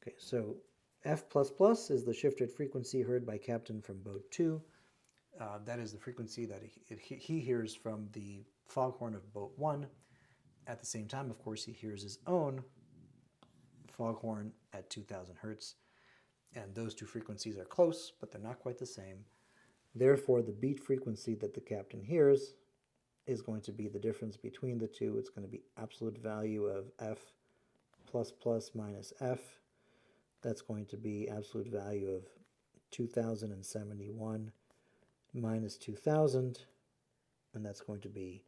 Okay, so F plus plus is the shifted frequency heard by captain from boat 2. That is the frequency that he hears from the foghorn of boat 1. At the same time, of course, he hears his own foghorn at 2000 hertz. And those two frequencies are close, but they're not quite the same. Therefore, the beat frequency that the captain hears is going to be the difference between the two. It's going to be absolute value of F plus plus minus F. That's going to be absolute value of 2071 minus 2000, and that's going to be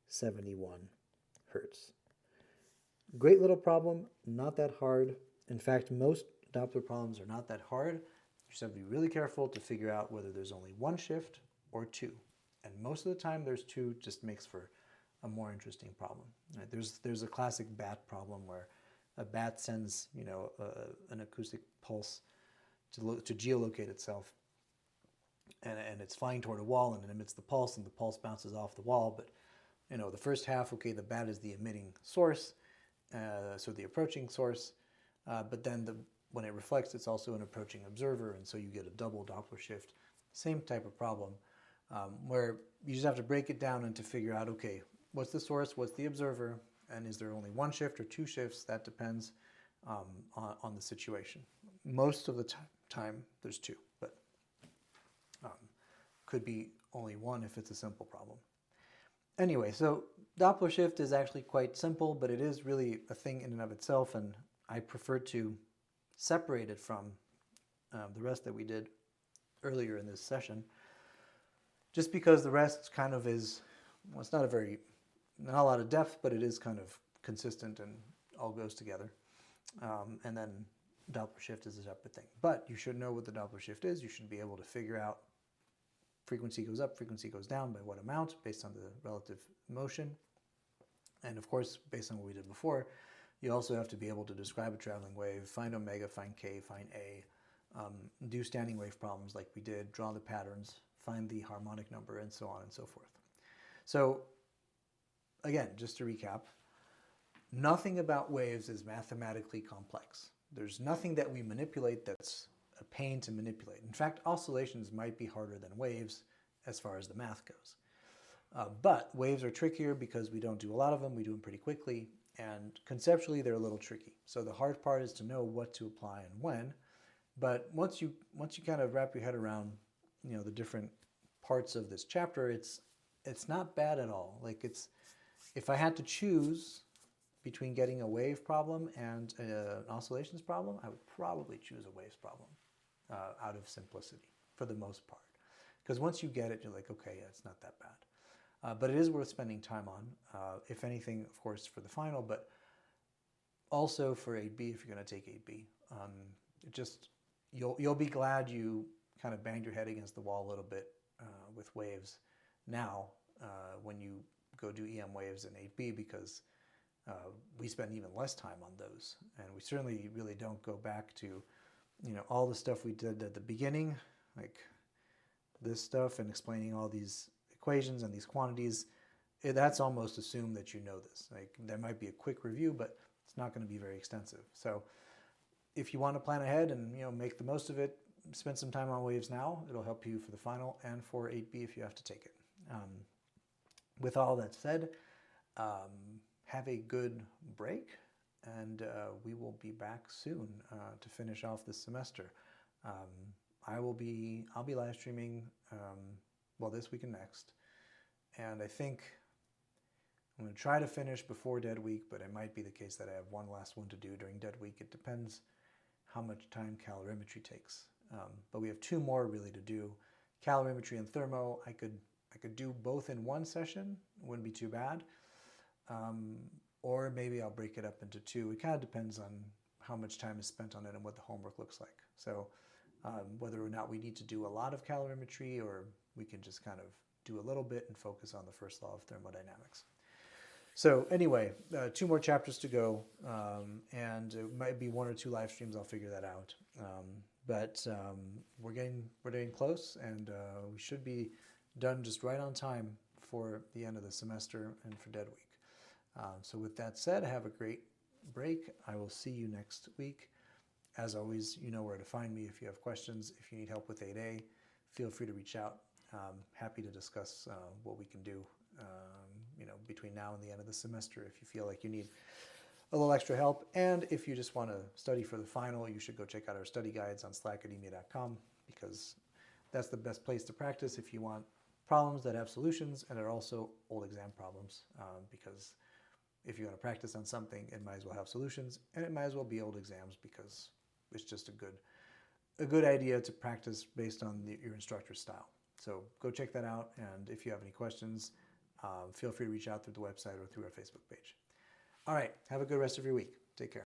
71 hertz. Great little problem, not that hard. In fact, most Doppler problems are not that hard. You just have to be really careful to figure out whether there's only one shift or two. And most of the time there's two, just makes for a more interesting problem. Right? There's a classic bat problem where a bat sends, an acoustic pulse to geolocate itself, and it's flying toward a wall, and it emits the pulse, and the pulse bounces off the wall. But the first half, okay, the bat is the emitting source, so the approaching source, but then when it reflects, it's also an approaching observer, and so you get a double Doppler shift. Same type of problem, where you just have to break it down and to figure out, okay, what's the source, what's the observer, and is there only one shift or two shifts? That depends on the situation. Most of the time, there's two, but could be only one if it's a simple problem. Anyway, so Doppler shift is actually quite simple, but it is really a thing in and of itself, and I prefer to separate it from the rest that we did earlier in this session, just because the rest kind of is, well, it's not a lot of depth, but it is kind of consistent and all goes together. And then Doppler shift is a separate thing. But you should know what the Doppler shift is. You should be able to figure out frequency goes up, frequency goes down by what amount based on the relative motion. And of course, based on what we did before, you also have to be able to describe a traveling wave, find omega, find k, find a, do standing wave problems like we did, draw the patterns, find the harmonic number, and so on and so forth. So again, just to recap, nothing about waves is mathematically complex. There's nothing that we manipulate that's a pain to manipulate. In fact, oscillations might be harder than waves as far as the math goes. But waves are trickier because we don't do a lot of them, we do them pretty quickly, and conceptually they're a little tricky. So the hard part is to know what to apply and when. But once you kind of wrap your head around, the different parts of this chapter, it's not bad at all. Like if I had to choose between getting a wave problem and an oscillations problem, I would probably choose a waves problem out of simplicity for the most part. Because once you get it, you're like, okay, yeah, it's not that bad. But it is worth spending time on, if anything, of course, for the final, but also for 8B if you're going to take 8B. You'll be glad you kind of banged your head against the wall a little bit with waves now when you go do EM waves in 8B, because we spend even less time on those, and we certainly really don't go back to all the stuff we did at the beginning, like this stuff and explaining all these equations and these quantities. That's almost assumed that you know this. Like, there might be a quick review, but it's not going to be very extensive. So if you want to plan ahead and make the most of it, spend some time on waves now. It'll help you for the final and for 8B if you have to take it. With all that said, have a good break, and we will be back soon to finish off this semester. I'll be live streaming this week and next, and I think I'm going to try to finish before Dead Week, but it might be the case that I have one last one to do during Dead Week. It depends how much time calorimetry takes, but we have two more really to do. Calorimetry and thermo, I could do both in one session. It wouldn't be too bad. Or maybe I'll break it up into two. It kind of depends on how much time is spent on it and what the homework looks like. So whether or not we need to do a lot of calorimetry, or we can just kind of do a little bit and focus on the first law of thermodynamics. So anyway, 2 more chapters to go, and it might be 1 or 2 live streams. I'll figure that out. But we're getting close, and we should be done just right on time for the end of the semester and for Dead Week. So with that said, have a great break. I will see you next week. As always, you know where to find me if you have questions. If you need help with 8A, feel free to reach out. Happy to discuss what we can do between now and the end of the semester if you feel like you need a little extra help. And if you just want to study for the final, you should go check out our study guides on slackademia.com, because that's the best place to practice if you want problems that have solutions and are also old exam problems, because if you're going to practice on something, it might as well have solutions, and it might as well be old exams, because it's just a good a good idea to practice based on your instructor's style. So go check that out, and if you have any questions, feel free to reach out through the website or through our Facebook page. All right, have a good rest of your week. Take care.